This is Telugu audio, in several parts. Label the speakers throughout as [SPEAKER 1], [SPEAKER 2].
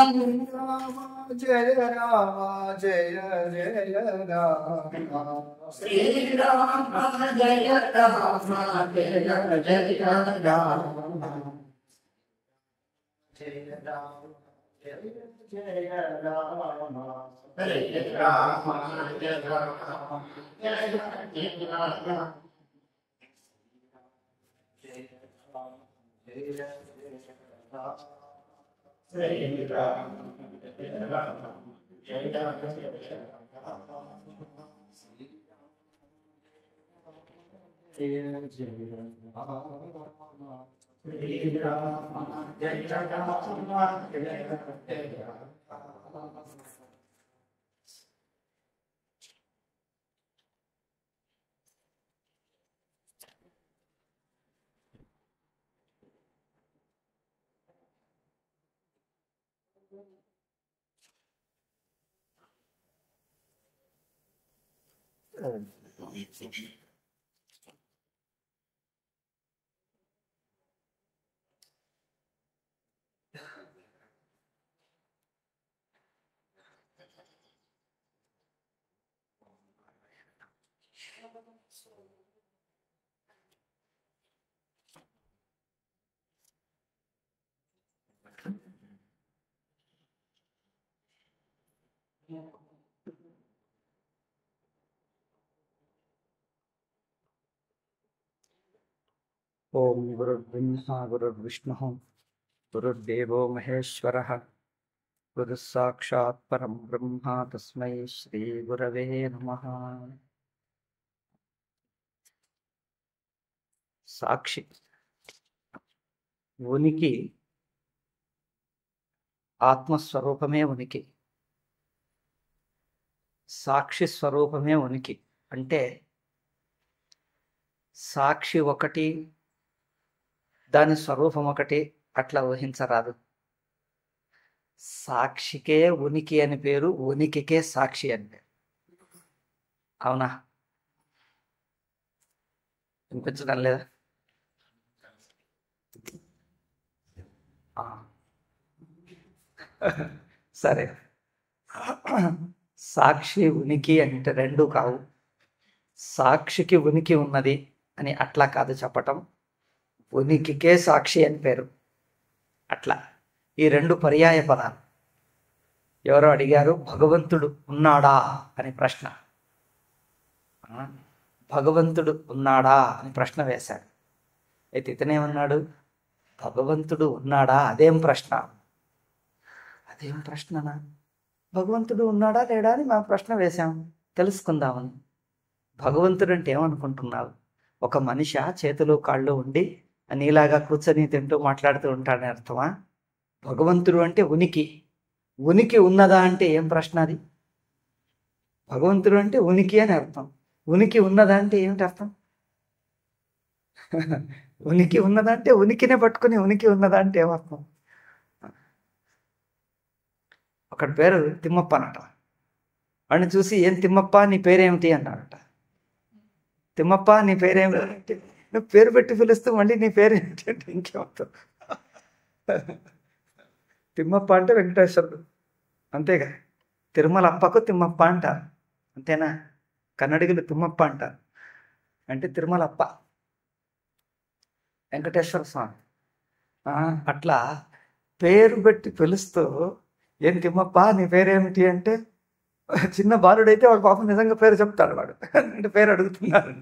[SPEAKER 1] రామ జయ రామ జయ జయ రామ శ్రీరామ జయ రామ జయ జయ రామ జయ రామ జయ జయ రామ జయ రామ జయ రామ జయ జయ రామ జయ రామ జయ జయ Rama Jai Ram, Jai Ram, Jai Ram, Jai ఓం గురుర్బ్రహ్మ గురుర్విష్ణు గురుర్దేవో మహేశ్వరః గురు సాక్షాత్ పరం బ్రహ్మ తస్మై శ్రీ గురవే నమః. సాక్షి ఉనికి, ఆత్మస్వరూపమే ఉనికి, సాక్షి స్వరూపమే ఉనికి. అంటే సాక్షి ఒకటి, దాని స్వరూపం ఒకటి, అట్లా ఊహించరాదు. సాక్షికే ఉనికి అని పేరు, ఉనికికే సాక్షి అని పేరు. అవునా? వినిపించడం లేదా? సరే, సాక్షి ఉనికి అంటే రెండు కావు. సాక్షికి ఉనికి ఉన్నది అని అట్లా కాదు చెప్పటం, ఉనికికే సాక్షి అని పేరు. అట్లా ఈ రెండు పర్యాయ పదాలు. ఎవరో అడిగారు, భగవంతుడు ఉన్నాడా అని ప్రశ్న. భగవంతుడు ఉన్నాడా అని ప్రశ్న వేశాడు. అయితే ఇతనేమన్నాడు, భగవంతుడు ఉన్నాడా అదేం ప్రశ్న, అదేం ప్రశ్ననా, భగవంతుడు ఉన్నాడా లేడా అని మనం ప్రశ్న వేశాం, తెలుసుకుందామని. భగవంతుడు అంటే ఏమనుకుంటున్నావు? ఒక మనిషి చేతులు కాళ్ళు ఉండి నీలాగా కూర్చొని తింటూ మాట్లాడుతూ ఉంటాడని అర్థమా? భగవంతుడు అంటే ఉనికి. ఉనికి ఉన్నదా అంటే ఏం ప్రశ్న అది? భగవంతుడు అంటే ఉనికి అని అర్థం. ఉనికి ఉన్నదా అంటే ఏమిటి అర్థం? ఉనికి ఉన్నదా అంటే ఉనికినే పట్టుకుని ఉనికి ఉన్నదా అంటే ఏమర్థం? ఒకటి పేరు తిమ్మప్ప అనట. వాడిని చూసి, ఏం తిమ్మప్ప నీ పేరేమిటి అన్నాడట. తిమ్మప్ప నీ పేరేమిటి? నువ్వు పేరు పెట్టి పిలుస్తూ మళ్ళీ నీ పేరేమిటి అంటే ఇంకేమవుతావు? తిమ్మప్ప అంటే వెంకటేశ్వరుడు, అంతేగా. తిరుమలప్పకు తిమ్మప్ప అంటారు, అంతేనా? కన్నడిగులు తిమ్మప్ప అంటారు, అంటే తిరుమలప్ప వెంకటేశ్వర స్వామి. అట్లా పేరు పెట్టి పిలుస్తూ, ఏం తిమ్మప్ప నీ పేరేమిటి అంటే, చిన్న బాలుడైతే వాడు పాపం నిజంగా పేరు చెప్తాడు. వాడు అంటే పేరు అడుగుతున్నారు,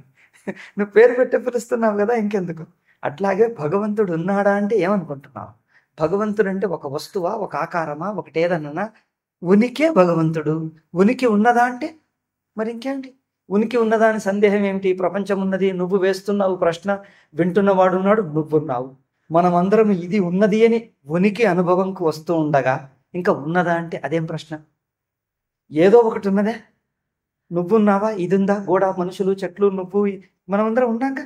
[SPEAKER 1] నువ్వు పేరు పెట్టి పిలుస్తున్నావు కదా, ఇంకెందుకు. అట్లాగే భగవంతుడు ఉన్నాడా అంటే ఏమనుకుంటున్నావు? భగవంతుడు అంటే ఒక వస్తువా, ఒక ఆకారమా, ఒకటేదన్నా? ఉనికే భగవంతుడు. ఉనికి ఉన్నదా అంటే మరి ఇంకేంటి? ఉనికి ఉన్నదా అని సందేహం ఏమిటి? ప్రపంచం ఉన్నది, నువ్వు వేస్తున్నావు ప్రశ్న, వింటున్నవాడు ఉన్నాడు, నువ్వున్నావు. మనమందరం ఇది ఉన్నది అని ఉనికి అనుభవంకు వస్తూ ఉండగా ఇంకా ఉన్నదా అంటే అదేం ప్రశ్న? ఏదో ఒకటి ఉన్నదే. నువ్వున్నావా, ఇది ఉందా, గోడ, మనుషులు, చెట్లు, నువ్వు, మనమందరం ఉన్నాక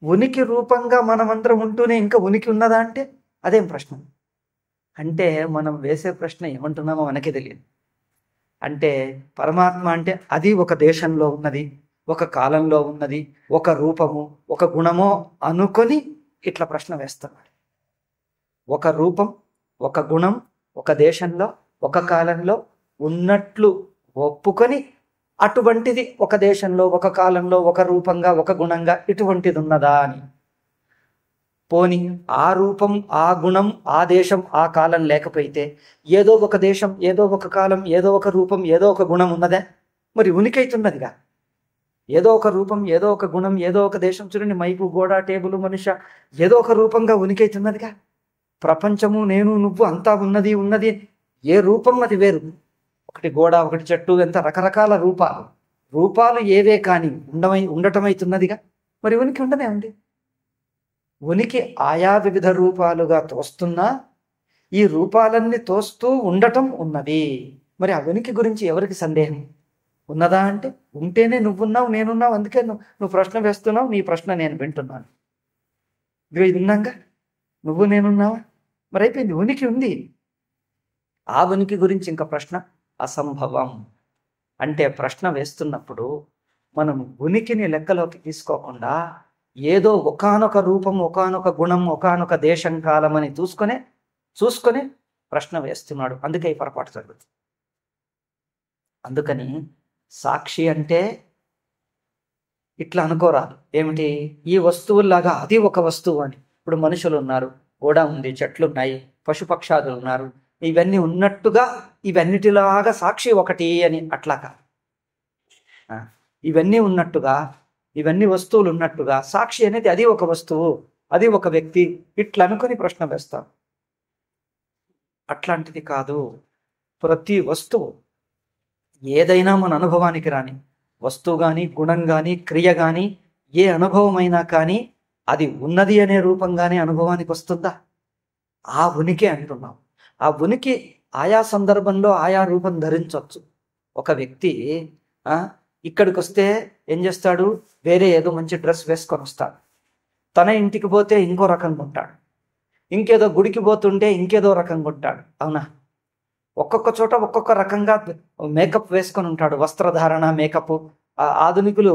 [SPEAKER 1] ఉనికి రూపంగా మనమందరం ఉంటూనే ఇంకా ఉనికి ఉన్నదా అంటే అదేం ప్రశ్న? అంటే మనం వేసే ప్రశ్న ఏమంటున్నామో మనకే తెలియదు. అంటే పరమాత్మ అంటే అది ఒక దేశంలో ఉన్నది, ఒక కాలంలో ఉన్నది, ఒక రూపము, ఒక గుణమో అనుకొని ఇట్లా ప్రశ్న వేస్తున్నాడు. ఒక రూపం, ఒక గుణం, ఒక దేశంలో ఒక కాలంలో ఉన్నట్లు ఒప్పుకొని అటువంటిది ఒక దేశంలో ఒక కాలంలో ఒక రూపంగా ఒక గుణంగా ఇటువంటిది ఉన్నదా అని. పోని ఆ రూపం ఆ గుణం ఆ దేశం ఆ కాలం లేకపోతే ఏదో ఒక దేశం ఏదో ఒక కాలం ఏదో ఒక రూపం ఏదో ఒక గుణం ఉన్నదే? మరి ఉనికి అవుతున్నదిగా. ఏదో ఒక రూపం ఏదో ఒక గుణం ఏదో ఒక దేశం, చూడండి మైకు గోడ టేబుల్ మనిషి ఏదో ఒక రూపంగా ఉనికి అవుతున్నదిగా. ప్రపంచము నేను నువ్వు అంతా ఉన్నది ఉన్నది ఏ రూపం అది వేరు. ఒకటి గోడ ఒకటి చెట్టు, ఎంత రకరకాల రూపాలు ఏవే కానీ ఉండటమైతున్నదిగా. మరి ఉనికి ఉండనే ఉంది. ఉనికి ఆయా వివిధ రూపాలుగా తోస్తున్నా ఈ రూపాలన్నీ తోస్తూ ఉండటం ఉన్నది. మరి ఆ ఉనికి గురించి ఎవరికి సందేహం ఉన్నదా అంటే, ఉంటేనే నువ్వున్నావు నేనున్నావు, అందుకే నువ్వు ప్రశ్న వేస్తున్నావు, నీ ప్రశ్న నేను వింటున్నాను. ఇది విన్నాగా నువ్వు నేనున్నావా? మరి అయిపోయింది, ఉనికి ఉంది. ఆ ఉనికి గురించి ఇంకా ప్రశ్న అసంభవం. అంటే ప్రశ్న వేస్తున్నప్పుడు మనం ఉనికిని లెక్కలోకి తీసుకోకుండా ఏదో ఒకానొక రూపం ఒకానొక గుణం ఒకానొక దేశం కాలం అని చూసుకొని ప్రశ్న వేస్తున్నాడు. అందుకే ఈ పొరపాటు జరుగుతుంది. అందుకని సాక్షి అంటే ఇట్లా అనుకోరాదు. ఏమిటి, ఈ వస్తువుల్లాగా అది ఒక వస్తువు అని. ఇప్పుడు మనుషులు ఉన్నారు, గోడ ఉంది, చెట్లు ఉన్నాయి, పశుపక్షాదులు ఉన్నారు, ఇవన్నీ ఉన్నట్టుగా ఇవన్నిటిలాగా సాక్షి ఒకటి అని అట్లా కాదు. ఇవన్నీ ఉన్నట్టుగా ఇవన్నీ వస్తువులు ఉన్నట్టుగా సాక్షి అనేది అది ఒక వస్తువు, అది ఒక వ్యక్తి, ఇట్లా అనుకుని ప్రశ్న వేస్తాం. అట్లాంటిది కాదు. ప్రతి వస్తువు ఏదైనా మన అనుభవానికి రాని వస్తువు కానీ గుణం కానీ క్రియ కానీ ఏ అనుభవమైనా కానీ అది ఉన్నది అనే రూపంగానే అనుభవానికి వస్తుందా? ఆ ఉనికి అంటున్నాం. ఆ ఉనికి ఆయా సందర్భంలో ఆయా రూపం ధరించవచ్చు. ఒక వ్యక్తి ఇక్కడికి వస్తే ఏం చేస్తాడు, వేరే ఏదో మంచి డ్రెస్ వేసుకొని వస్తాడు. తన ఇంటికి పోతే ఇంకో రకంగా ఉంటాడు, ఇంకేదో గుడికి పోతుంటే ఇంకేదో రకంగా ఉంటాడు. అవునా? ఒక్కొక్క చోట ఒక్కొక్క రకంగా మేకప్ వేసుకొని ఉంటాడు, వస్త్రధారణ మేకప్. ఆధునికులు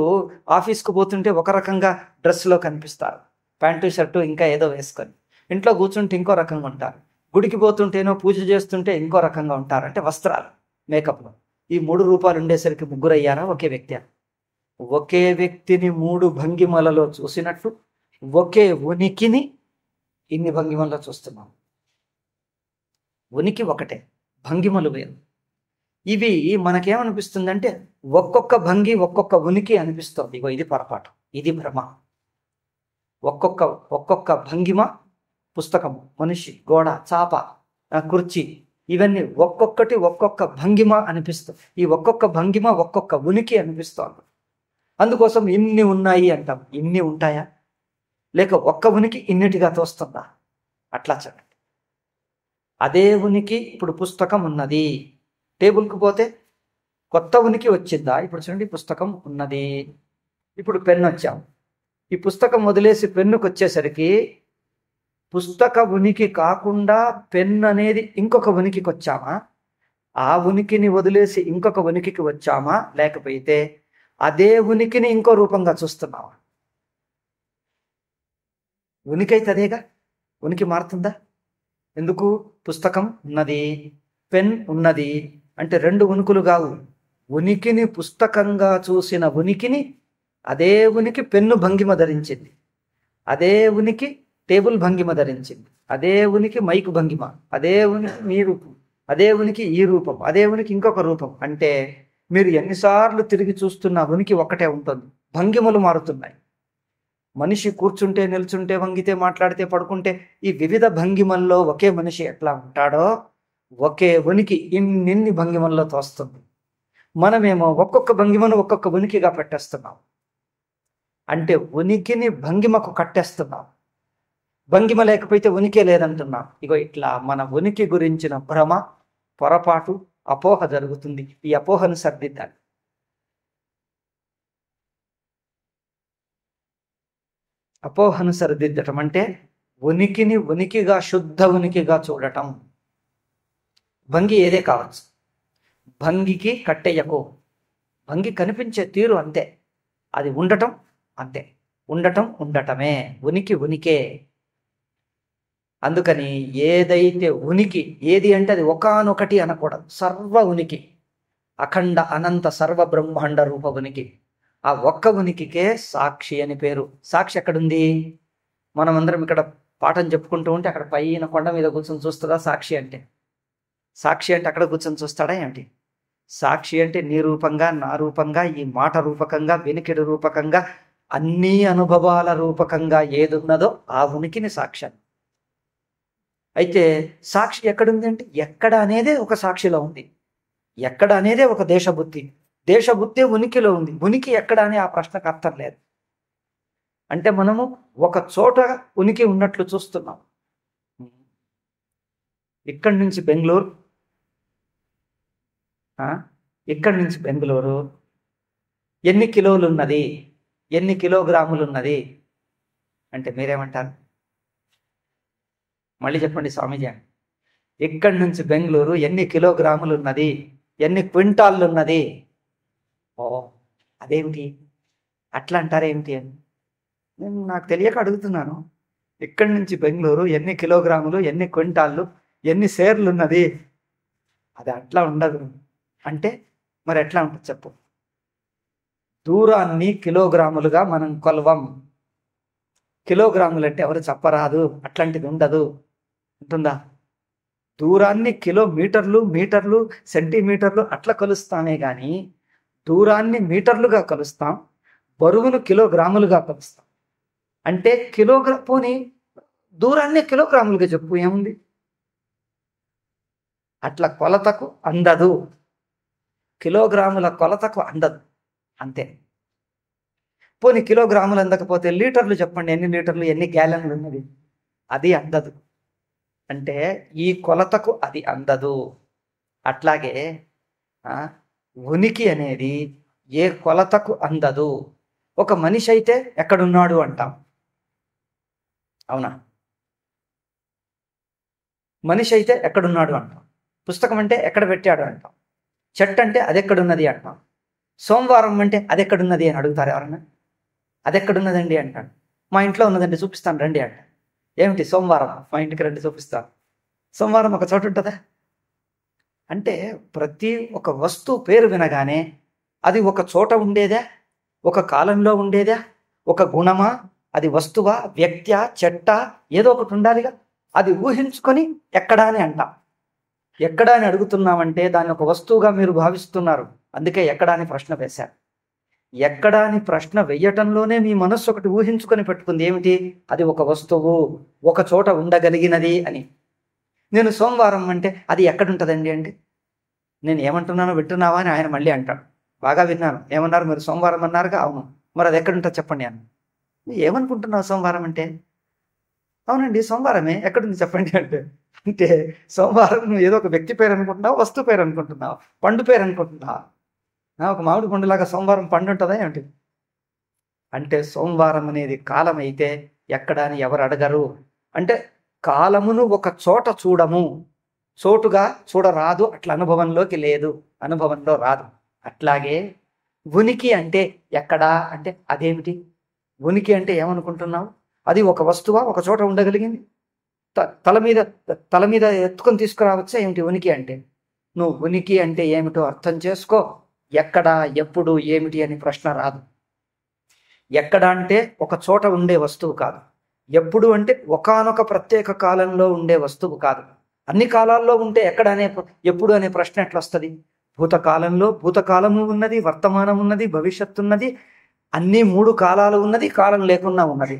[SPEAKER 1] ఆఫీస్కు పోతుంటే ఒక రకంగా డ్రెస్లో కనిపిస్తారు, ప్యాంటు షర్టు ఇంకా ఏదో వేసుకొని. ఇంట్లో కూర్చుంటే ఇంకో రకంగా ఉంటారు, గుడికి పోతుంటేనో పూజ చేస్తుంటే ఇంకో రకంగా ఉంటారు. అంటే వస్త్రాలు, మేకప్లో ఈ 3 రూపాలు ఉండేసరికి ముగ్గురు అయ్యారా ఒకే వ్యక్తి? ఒకే వ్యక్తిని 3 భంగిమలలో చూసినట్టు ఒకే ఉనికిని ఇన్ని భంగిమల్లో చూస్తున్నాం. ఉనికి ఒకటే, భంగిమలు వేరు. ఇవి మనకేమనిపిస్తుందంటే ఒక్కొక్క భంగి ఒక్కొక్క ఉనికి అనిపిస్తుంది. ఇగో ఇది పొరపాటు, ఇది భ్రమ. ఒక్కొక్క భంగిమ, పుస్తకము, మనిషి, గోడ, చాప, కుర్చీ, ఇవన్నీ ఒక్కొక్కటి ఒక్కొక్క భంగిమ అనిపిస్తుంది. ఈ ఒక్కొక్క భంగిమ ఒక్కొక్క ఉనికి అనిపిస్తోంది. అందుకోసం ఇన్ని ఉన్నాయి అంటాం. ఇన్ని ఉంటాయా? లేక ఒక్క ఉనికి ఇన్నిటిగా తోస్తుందా? అట్లా చెప్పండి. అదే ఉనికి ఇప్పుడు పుస్తకం ఉన్నది, టేబుల్కి పోతే కొత్త ఉనికి వచ్చిందా? ఇప్పుడు చూడండి, పుస్తకం ఉన్నది. ఇప్పుడు పెన్ను వచ్చాం, ఈ పుస్తకం వదిలేసి పెన్నుకి వచ్చేసరికి పుస్తక ఉనికి కాకుండా పెన్ అనేది ఇంకొక ఉనికికి వచ్చామా? ఆ ఉనికిని వదిలేసి ఇంకొక ఉనికికి వచ్చామా? లేకపోతే అదే ఉనికిని ఇంకో రూపంగా చూస్తున్నావా? ఉనికి అయితే అదేగా. ఉనికి మారుతుందా? ఎందుకు? పుస్తకం ఉన్నది, పెన్ ఉన్నది అంటే 2 ఉనికులు కావు. ఉనికిని పుస్తకంగా చూసిన ఉనికిని అదే ఉనికి పెన్ను భంగిమ ధరించింది, అదే ఉనికి టేబుల్ భంగిమ ధరించింది, అదే ఉనికి మైకు భంగిమ, అదే ఉనికి మీ రూపం, అదే ఉనికి ఈ రూపం, అదే ఉనికి ఇంకొక రూపం. అంటే మీరు ఎన్నిసార్లు తిరిగి చూస్తున్న ఉనికి ఒక్కటే ఉంటుంది, భంగిమలు మారుతున్నాయి. మనిషి కూర్చుంటే, నిల్చుంటే, వంగితే, మాట్లాడితే, పడుకుంటే ఈ వివిధ భంగిమల్లో ఒకే మనిషి ఎట్లా ఉంటాడో ఒకే ఉనికి ఇన్ని భంగిమల్లో తోస్తుంది. మనమేమో ఒక్కొక్క భంగిమను ఒక్కొక్క ఉనికిగా పెట్టేస్తున్నాం. అంటే ఉనికిని భంగిమకు కట్టేస్తున్నాం. భంగిమ లేకపోతే ఉనికే లేదంటున్నాం. ఇగో ఇట్లా మన ఉనికి గురించిన భ్రమ, పొరపాటు, అపోహ జరుగుతుంది. ఈ అపోహను సర్దిద్దాలి. అపోహను సరిదిద్దటం అంటే ఉనికిని ఉనికిగా, శుద్ధ ఉనికిగా చూడటం. భంగి ఏదే కావచ్చు, భంగికి కట్టెయ్యకు. భంగి కనిపించే తీరు అంతే, అది ఉండటం అంతే. ఉండటమే, ఉనికి ఉనికే. అందుకని ఏదైతే ఉనికి, ఏది అంటే అది ఒకానొకటి అనకూడదు, సర్వ ఉనికి, అఖండ అనంత సర్వ బ్రహ్మాండ రూప ఉనికి. ఆ ఒక్క ఉనికికే సాక్షి అని పేరు. సాక్షి ఎక్కడుంది? మనమందరం ఇక్కడ పాఠం చెప్పుకుంటూ ఉంటే అక్కడ పైన కొండ మీద కూర్చొని చూస్తుందా సాక్షి అంటే? సాక్షి అంటే అక్కడ కూర్చొని చూస్తాడా ఏమిటి? సాక్షి అంటే నీ రూపంగా, నా రూపంగా, ఈ మాట రూపకంగా, వెనుకిడి రూపకంగా, అన్ని అనుభవాల రూపకంగా ఏదున్నదో ఆ ఉనికిని సాక్ష్యం. అయితే సాక్షి ఎక్కడుంది అంటే ఎక్కడ అనేదే ఒక సాక్షిలో ఉంది. ఎక్కడ అనేదే ఒక దేశబుద్ధి. దేశబుద్ధి ఉనికిలో ఉంది. ఉనికి ఎక్కడ అనే ఆ ప్రశ్నకు అర్థం లేదు. అంటే మనము ఒక చోట ఉనికి ఉన్నట్లు చూస్తున్నాం. ఇక్కడి నుంచి బెంగళూరు, ఇక్కడి నుంచి బెంగళూరు ఎన్ని కిలోలు ఉన్నది, ఎన్ని కిలోగ్రాములు ఉన్నది అంటే మీరేమంటారు? మళ్ళీ చెప్పండి స్వామీజీ. ఇక్కడి నుంచి బెంగళూరు ఎన్ని కిలోగ్రాములు ఉన్నది, ఎన్ని క్వింటాళ్ళు ఉన్నది? ఓ అదేమిటి అట్లా అంటారేమిటి అని నేను నాకు తెలియక అడుగుతున్నాను. ఇక్కడి నుంచి బెంగళూరు ఎన్ని కిలోగ్రాములు, ఎన్ని క్వింటాళ్ళు, ఎన్ని షేర్లు ఉన్నది? అది అట్లా ఉండదు. అంటే మరి ఎట్లా ఉంటుంది చెప్పు? దూరాన్ని కిలోగ్రాములుగా మనం కొలవం. కిలోగ్రాములు అంటే ఎవరు చెప్పరాదు, అట్లాంటిది ఉండదు. ఉంటుందా? దూరాన్ని కిలోమీటర్లు, మీటర్లు, సెంటీమీటర్లు అట్లా కొలుస్తామే కానీ దూరాన్ని మీటర్లుగా కొలుస్తాం, బరువును కిలోగ్రాములుగా కొలుస్తాం. అంటే పోనీ దూరాన్ని కిలోగ్రాములుగా చెప్పు, ఏముంది? అట్లా కొలతకు అందదు, కిలోగ్రాముల కొలతకు అందదు, అంతే. పోనీ కిలోగ్రాములు అందకపోతే లీటర్లు చెప్పండి, ఎన్ని లీటర్లు, ఎన్ని గ్యాలన్లు ఉన్నది? అది అందదు. అంటే ఈ కొలతకు అది అందదు. అట్లాగే ఉనికి అనేది ఏ కొలతకు అందదు. ఒక మనిషి అయితే ఎక్కడున్నాడు అంటాం, అవునా? మనిషి అయితే ఎక్కడున్నాడు అంటాం. పుస్తకం అంటే ఎక్కడ పెట్టాడు అంటాం. చెట్టు అంటే అది ఎక్కడున్నది అంటాం. సోమవారం అంటే అది ఎక్కడున్నది అని అడుగుతారు ఎవరన్నా? అది ఎక్కడున్నదండి అంటాడు. మా ఇంట్లో ఉన్నదండి, చూపిస్తాను రండి అంట. ఏమిటి సోమవారం? మా ఇంటికి రండి చూపిస్తాను. సోమవారం ఒక చోటు ఉంటుందా? అంటే ప్రతి ఒక వస్తువు పేరు వినగానే అది ఒక చోట ఉండేదా, ఒక కాలంలో ఉండేదా, ఒక గుణమా, అది వస్తువా, వ్యక్త్యా, చెట్ట, ఏదో ఒకటి ఉండాలిగా. అది ఊహించుకొని ఎక్కడా అని అంటాం. ఎక్కడా అని అడుగుతున్నామంటే దాన్ని ఒక వస్తువుగా మీరు భావిస్తున్నారు, అందుకే ఎక్కడా అని ప్రశ్న వేశారు. ఎక్కడా అని ప్రశ్న వెయ్యటంలోనే మీ మనస్సు ఒకటి ఊహించుకొని పెట్టుకుంది. ఏమిటి? అది ఒక వస్తువు, ఒక చోట ఉండగలిగినది అని. నేను సోమవారం అంటే అది ఎక్కడుంటుందండి అంటే నేను ఏమంటున్నానో వింటున్నావా అని ఆయన మళ్ళీ అంటాడు. బాగా విన్నాను. ఏమన్నారు మీరు? సోమవారం అన్నారుగా. అవును. మరి అది ఎక్కడుంటుంది చెప్పండి అని. ఏమనుకుంటున్నావు సోమవారం అంటే? అవునండి సోమవారమే, ఎక్కడుంది చెప్పండి అంటే. అంటే సోమవారం నువ్వు ఏదో ఒక వ్యక్తి పేరు అనుకుంటున్నావు, వస్తువు పేరు అనుకుంటున్నావు, పండు పేరు అనుకుంటున్నావు. ఒక మామిడి పండులాగా సోమవారం పండు ఉంటుందా ఏమిటి? అంటే సోమవారం అనేది కాలం అయితే ఎక్కడా అని ఎవరు అడగరు. అంటే కాలమును ఒక చోట చూడము, చోటుగా చూడరాదు, అట్లా అనుభవంలోకి లేదు, అనుభవంలో రాదు. అట్లాగే ఉనికి అంటే ఎక్కడా అంటే అదేమిటి? ఉనికి అంటే ఏమనుకుంటున్నావు? అది ఒక వస్తువా, ఒక చోట ఉండగలిగింది? తల మీద ఎత్తుకొని తీసుకురావచ్చా ఏమిటి ఉనికి అంటే? నువ్వు ఉనికి అంటే ఏమిటో అర్థం చేసుకో. ఎక్కడ, ఎప్పుడు, ఏమిటి అని ప్రశ్న రాదు. ఎక్కడ అంటే ఒక చోట ఉండే వస్తువు కాదు. ఎప్పుడు అంటే ఒకానొక ప్రత్యేక కాలంలో ఉండే వస్తువు కాదు. అన్ని కాలాల్లో ఉంటే ఎక్కడ అనే, ఎప్పుడు అనే ప్రశ్న ఎట్లా వస్తుంది? భూతకాలంలో భూతకాలము ఉన్నది, వర్తమానం ఉన్నది, భవిష్యత్తు ఉన్నది, అన్ని 3 కాలాలు ఉన్నది, కాలం లేకుండా ఉన్నది.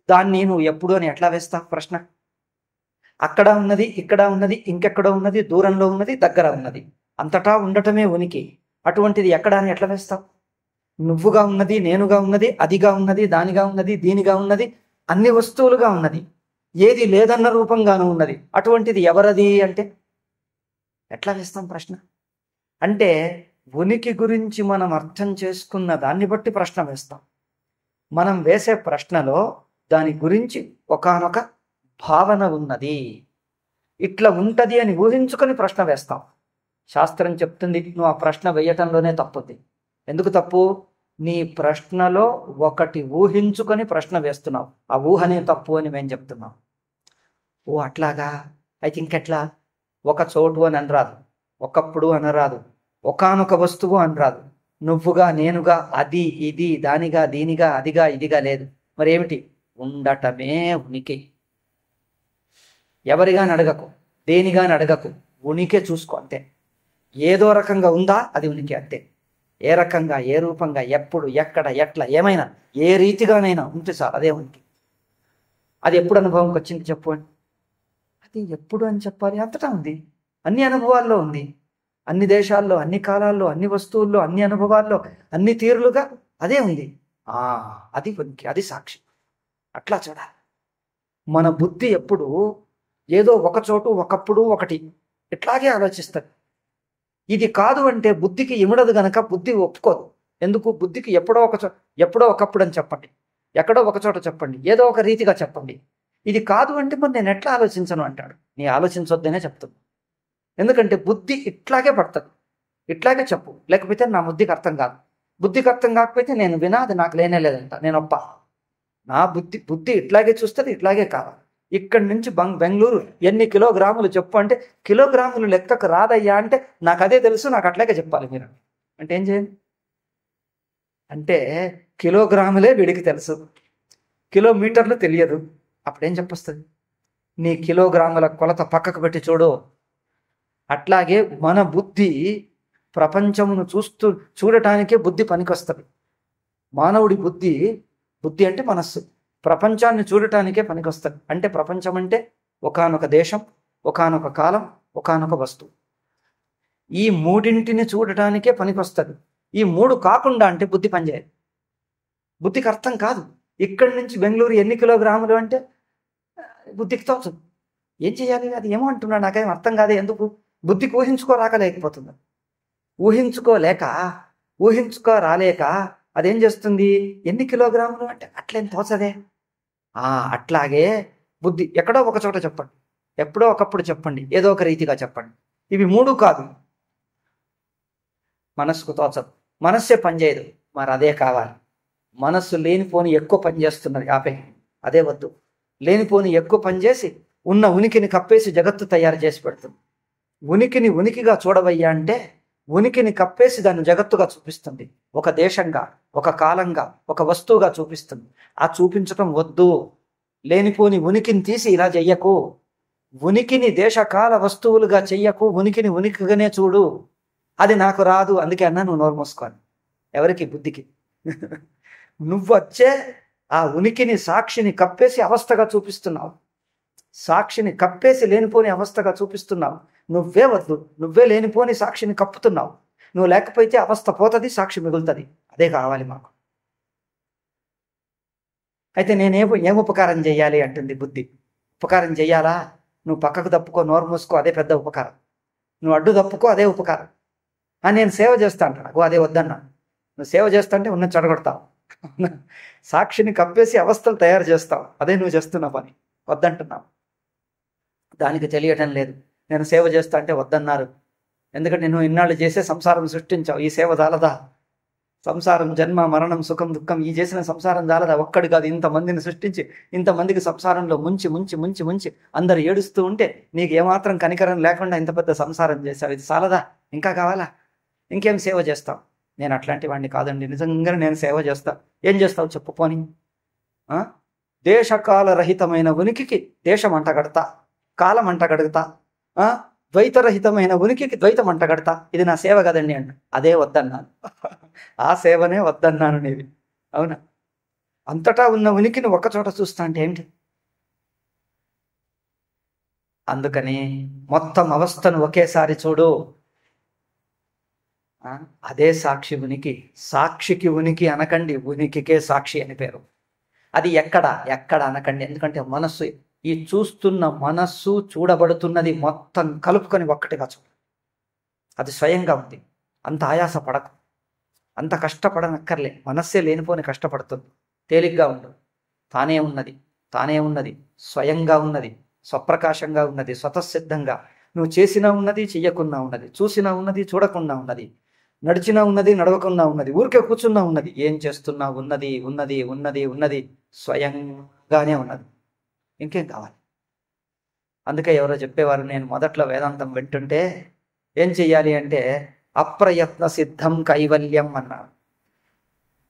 [SPEAKER 1] దాన్ని నువ్వు ఎప్పుడు అని ఎట్లా వేస్తావు ప్రశ్న? అక్కడ ఉన్నది, ఇక్కడ ఉన్నది, ఇంకెక్కడో ఉన్నది, దూరంలో ఉన్నది, దగ్గర ఉన్నది, అంతటా ఉండటమే ఉనికి. అటువంటిది ఎక్కడ అని ఎట్లా వేస్తావు? నువ్వుగా ఉన్నది, నేనుగా ఉన్నది, అదిగా ఉన్నది, దానిగా ఉన్నది, దీనిగా ఉన్నది, అన్ని వస్తువులుగా ఉన్నది, ఏది లేదన్న రూపంగాను ఉన్నది. అటువంటిది ఎవరది అంటే ఎట్లా వేస్తాం ప్రశ్న? అంటే ఉనికి గురించి మనం అర్థం చేసుకున్న దాన్ని బట్టి ప్రశ్న వేస్తాం. మనం వేసే ప్రశ్నలో దాని గురించి ఒకానొక భావన ఉన్నది, ఇట్లా ఉంటది అని ఊహించుకొని ప్రశ్న వేస్తాం. శాస్త్రం చెప్తుంది నువ్వు ఆ ప్రశ్న వేయటంలోనే తప్పుంది. ఎందుకు తప్పు? నీ ప్రశ్నలో ఒకటి ఊహించుకొని ప్రశ్న వేస్తున్నావు, ఆ ఊహనే తప్పు అని మేము చెప్తున్నాం. ఓ అట్లాగా, అయితే ఇంకెట్లా? ఒక చోటు అని అనరాదు, ఒకప్పుడు అనరాదు, ఒకానొక వస్తువు అనరాదు, నువ్వుగా నేనుగా అది ఇది దానిగా దీనిగా అదిగా ఇదిగా లేదు. మరేమిటి? ఉండటమే ఉనికి. ఎవరిగా అడగకు, దేనిగా అడగకు, ఉనికే చూసుకో అంతే. ఏదో రకంగా ఉందా అది ఉనికి అంతే. ఏ రకంగా, ఏ రూపంగా, ఎప్పుడు, ఎక్కడ, ఎట్లా, ఏమైనా, ఏ రీతిగానైనా ఉంటే చాలు, అదే ఉనికి. అది ఎప్పుడు అనుభవంకి వచ్చింది చెప్పు అని. అది ఎప్పుడు అని చెప్పాలి? అంతటా ఉంది, అన్ని అనుభవాల్లో ఉంది, అన్ని దేశాల్లో, అన్ని కాలాల్లో, అన్ని వస్తువుల్లో, అన్ని అనుభవాల్లో, అన్ని తీరులుగా అదే ఉంది. అది ఉనికి, అది సాక్షి. అట్లా చూడాలి. మన బుద్ధి ఎప్పుడు ఏదో ఒక చోటు, ఒకప్పుడు, ఒకటి ఇట్లాగే ఆలోచిస్తుంది. ఇది కాదు అంటే బుద్ధికి ఇమడదు గనక బుద్ధి ఒప్పుకోదు. ఎందుకు? బుద్ధికి ఎప్పుడో ఒకప్పుడు అని చెప్పండి, ఎక్కడో ఒక చోట చెప్పండి, ఏదో ఒక రీతిగా చెప్పండి. ఇది కాదు అంటే మరి నేను ఎట్లా ఆలోచించను అంటాడు. నీ ఆలోచించొద్దనే చెప్తాను. ఎందుకంటే బుద్ధి ఇట్లాగే పడుతుంది. ఇట్లాగే చెప్పు, లేకపోతే నా బుద్ధికి అర్థం కాదు. బుద్ధికి అర్థం కాకపోతే నేను వినా, అది నాకు లేనే లేదంట, నేను ఒప్ప. నా బుద్ధి ఇట్లాగే చూస్తుంది, ఇట్లాగే కావాలి. ఇక్కడి నుంచి బెంగళూరు ఎన్ని కిలోగ్రాములు చెప్పు అంటే కిలోగ్రాములు లెక్కకు రాదయ్యా అంటే నాకు అదే తెలుసు, నాకు అట్లాగే చెప్పాలి మీరు అంటే ఏం చేయండి? అంటే కిలోగ్రాములే వీడికి తెలుసు, కిలోమీటర్లు తెలియదు. అప్పుడేం చెప్పొస్తుంది? నీ కిలోగ్రాముల కొలత పక్కకు పెట్టి చూడు. అట్లాగే మన బుద్ధి ప్రపంచమును చూడటానికే బుద్ధి పనికొస్తుంది. మానవుడి బుద్ధి అంటే మనస్సు ప్రపంచాన్ని చూడటానికే పనికొస్తుంది. అంటే ప్రపంచం అంటే ఒకానొక దేశం, ఒకానొక కాలం, ఒకానొక వస్తువు. ఈ మూడింటిని చూడటానికే పనికొస్తుంది. ఈ మూడు కాకుండా అంటే బుద్ధి పనిచేయదు, బుద్ధికి అర్థం కాదు. ఇక్కడి నుంచి బెంగళూరు ఎన్ని కిలోగ్రాములు అంటే బుద్ధికి తోచదు. ఏం చేయాలి? అది ఏమో అంటున్నాడు, నాకేం అర్థం కాదే. ఎందుకు? బుద్ధికి ఊహించుకోరాలేక అదేం చేస్తుంది? ఎన్ని కిలోగ్రాములు అంటే అట్లేం తోచదే. అట్లాగే బుద్ధి ఎక్కడో ఒక చోట చెప్పండి, ఎప్పుడో ఒకప్పుడు చెప్పండి, ఏదో ఒక రీతిగా చెప్పండి. ఇవి మూడు కాదు, మనస్సుకు తోచదు, మనస్సే పనిచేయదు. మరి అదే కావాలి. మనస్సు లేనిపోని ఎక్కువ పనిచేస్తున్నది, ఆపే. అదే వద్దు. లేనిపోని ఎక్కువ పనిచేసి ఉన్న ఉనికిని కప్పేసి జగత్తు తయారు చేసి పెడుతుంది. ఉనికిని ఉనికిగా చూడవయ్యా అంటే ఉనికిని కప్పేసి దాన్ని జగత్తుగా చూపిస్తుంది. ఒక దేశంగా, ఒక కాలంగా, ఒక వస్తువుగా చూపిస్తుంది. ఆ చూపించటం వద్దు. లేనిపోని ఉనికిని తీసి ఇలా చెయ్యకు. ఉనికిని దేశకాల వస్తువులుగా చెయ్యకు. ఉనికిని ఉనికిగానే చూడు. అది నాకు రాదు, అందుకే అన్నా నువ్వు నోరు మూసుకోవాలి. ఎవరికి? బుద్ధికి. నువ్వు వచ్చే ఆ ఉనికిని, సాక్షిని కప్పేసి అవస్థగా చూపిస్తున్నావు. సాక్షిని కప్పేసి లేనిపోని అవస్థగా చూపిస్తున్నావు. నువ్వే వద్దు, నువ్వే లేనిపోని సాక్షిని కప్పుతున్నావు. నువ్వు లేకపోతే అవస్థ పోతుంది, సాక్షి మిగులుతుంది. అదే కావాలి మాకు. అయితే ఏం ఉపకారం చెయ్యాలి అంటుంది బుద్ధి. ఉపకారం చెయ్యాలా? నువ్వు పక్కకు తప్పుకో, నోరు మూసుకో, అదే పెద్ద ఉపకారం. నువ్వు అడ్డు తప్పుకో, అదే ఉపకారం. నేను సేవ చేస్తా అంటాను, అదే వద్దన్నా. నువ్వు సేవ చేస్తా అంటే ఉన్న చెడగొడతావు. సాక్షిని కప్పేసి అవస్థలు తయారు చేస్తావు, అదే నువ్వు చేస్తున్న పని. వద్దంటున్నావు. దానికి తెలియటం లేదు. నేను సేవ చేస్తా అంటే వద్దన్నారు. ఎందుకంటే నువ్వు ఇన్నాళ్ళు చేసే సంసారం సృష్టించావు. ఈ సేవ చాలదా? సంసారం, జన్మ, మరణం, సుఖం, దుఃఖం, ఈ చేసిన సంసారం చాలదా? ఒక్కడు కాదు, ఇంతమందిని సృష్టించి ఇంతమందికి సంసారంలో ముంచి ముంచి ముంచి ముంచి అందరు ఏడుస్తూ ఉంటే నీకు ఏమాత్రం కనికరం లేకుండా ఇంత పెద్ద సంసారం చేశావు. ఇది చాలదా? ఇంకా కావాలా? ఇంకేం సేవ చేస్తావు? నేను అట్లాంటి వాడిని కాదండి, నిజంగా నేను సేవ చేస్తా. ఏం చేస్తావు చెప్పు పోని? దేశకాల రహితమైన ఉనికికి దేశం అంటగడతా, కాలం అంటగడుగుతా. ద్వైతరహితమైన ఉనికికి ద్వైతం అంటగడతా. ఇది నా సేవ కదండి అంట. అదే వద్దన్నాను. ఆ సేవనే వద్దన్నాను నీవి. అవునా? అంతటా ఉన్న ఉనికిని ఒక్కచోట చూస్తా అంటే ఏంటి? అందుకని మొత్తం అవస్థను ఒకేసారి చూడు. అదే సాక్షి ఉనికి. సాక్షికి ఉనికి అనకండి, ఉనికికే సాక్షి అని పేరు. అది ఎక్కడ అనకండి. ఎందుకంటే మనస్సు, ఈ చూస్తున్న మనస్సు, చూడబడుతున్నది మొత్తం కలుపుకొని ఒక్కటిగా చూడు. అది స్వయంగా ఉంది. అంత ఆయాస పడకు, అంత కష్టపడనక్కర్లే. మనస్సే లేనిపోని కష్టపడుతుంది. తేలిగ్గా ఉండు. తానే ఉన్నది, స్వయంగా ఉన్నది, స్వప్రకాశంగా ఉన్నది, స్వతసిద్ధంగా. నువ్వు చేసినా ఉన్నది, చెయ్యకున్నా ఉన్నది, చూసినా ఉన్నది, చూడకుండా ఉన్నది, నడిచినా ఉన్నది, నడవకుండా ఉన్నది, ఊరికే కూర్చున్నా ఉన్నది. ఏం చేస్తున్నా ఉన్నది, స్వయంగానే ఉన్నది. ఇంకేం కావాలి? అందుకే ఎవరో చెప్పేవారు, నేను మొదట్లో వేదాంతం వింటుంటే ఏం చెయ్యాలి అంటే అప్రయత్న సిద్ధం కైవల్యం అన్నారు.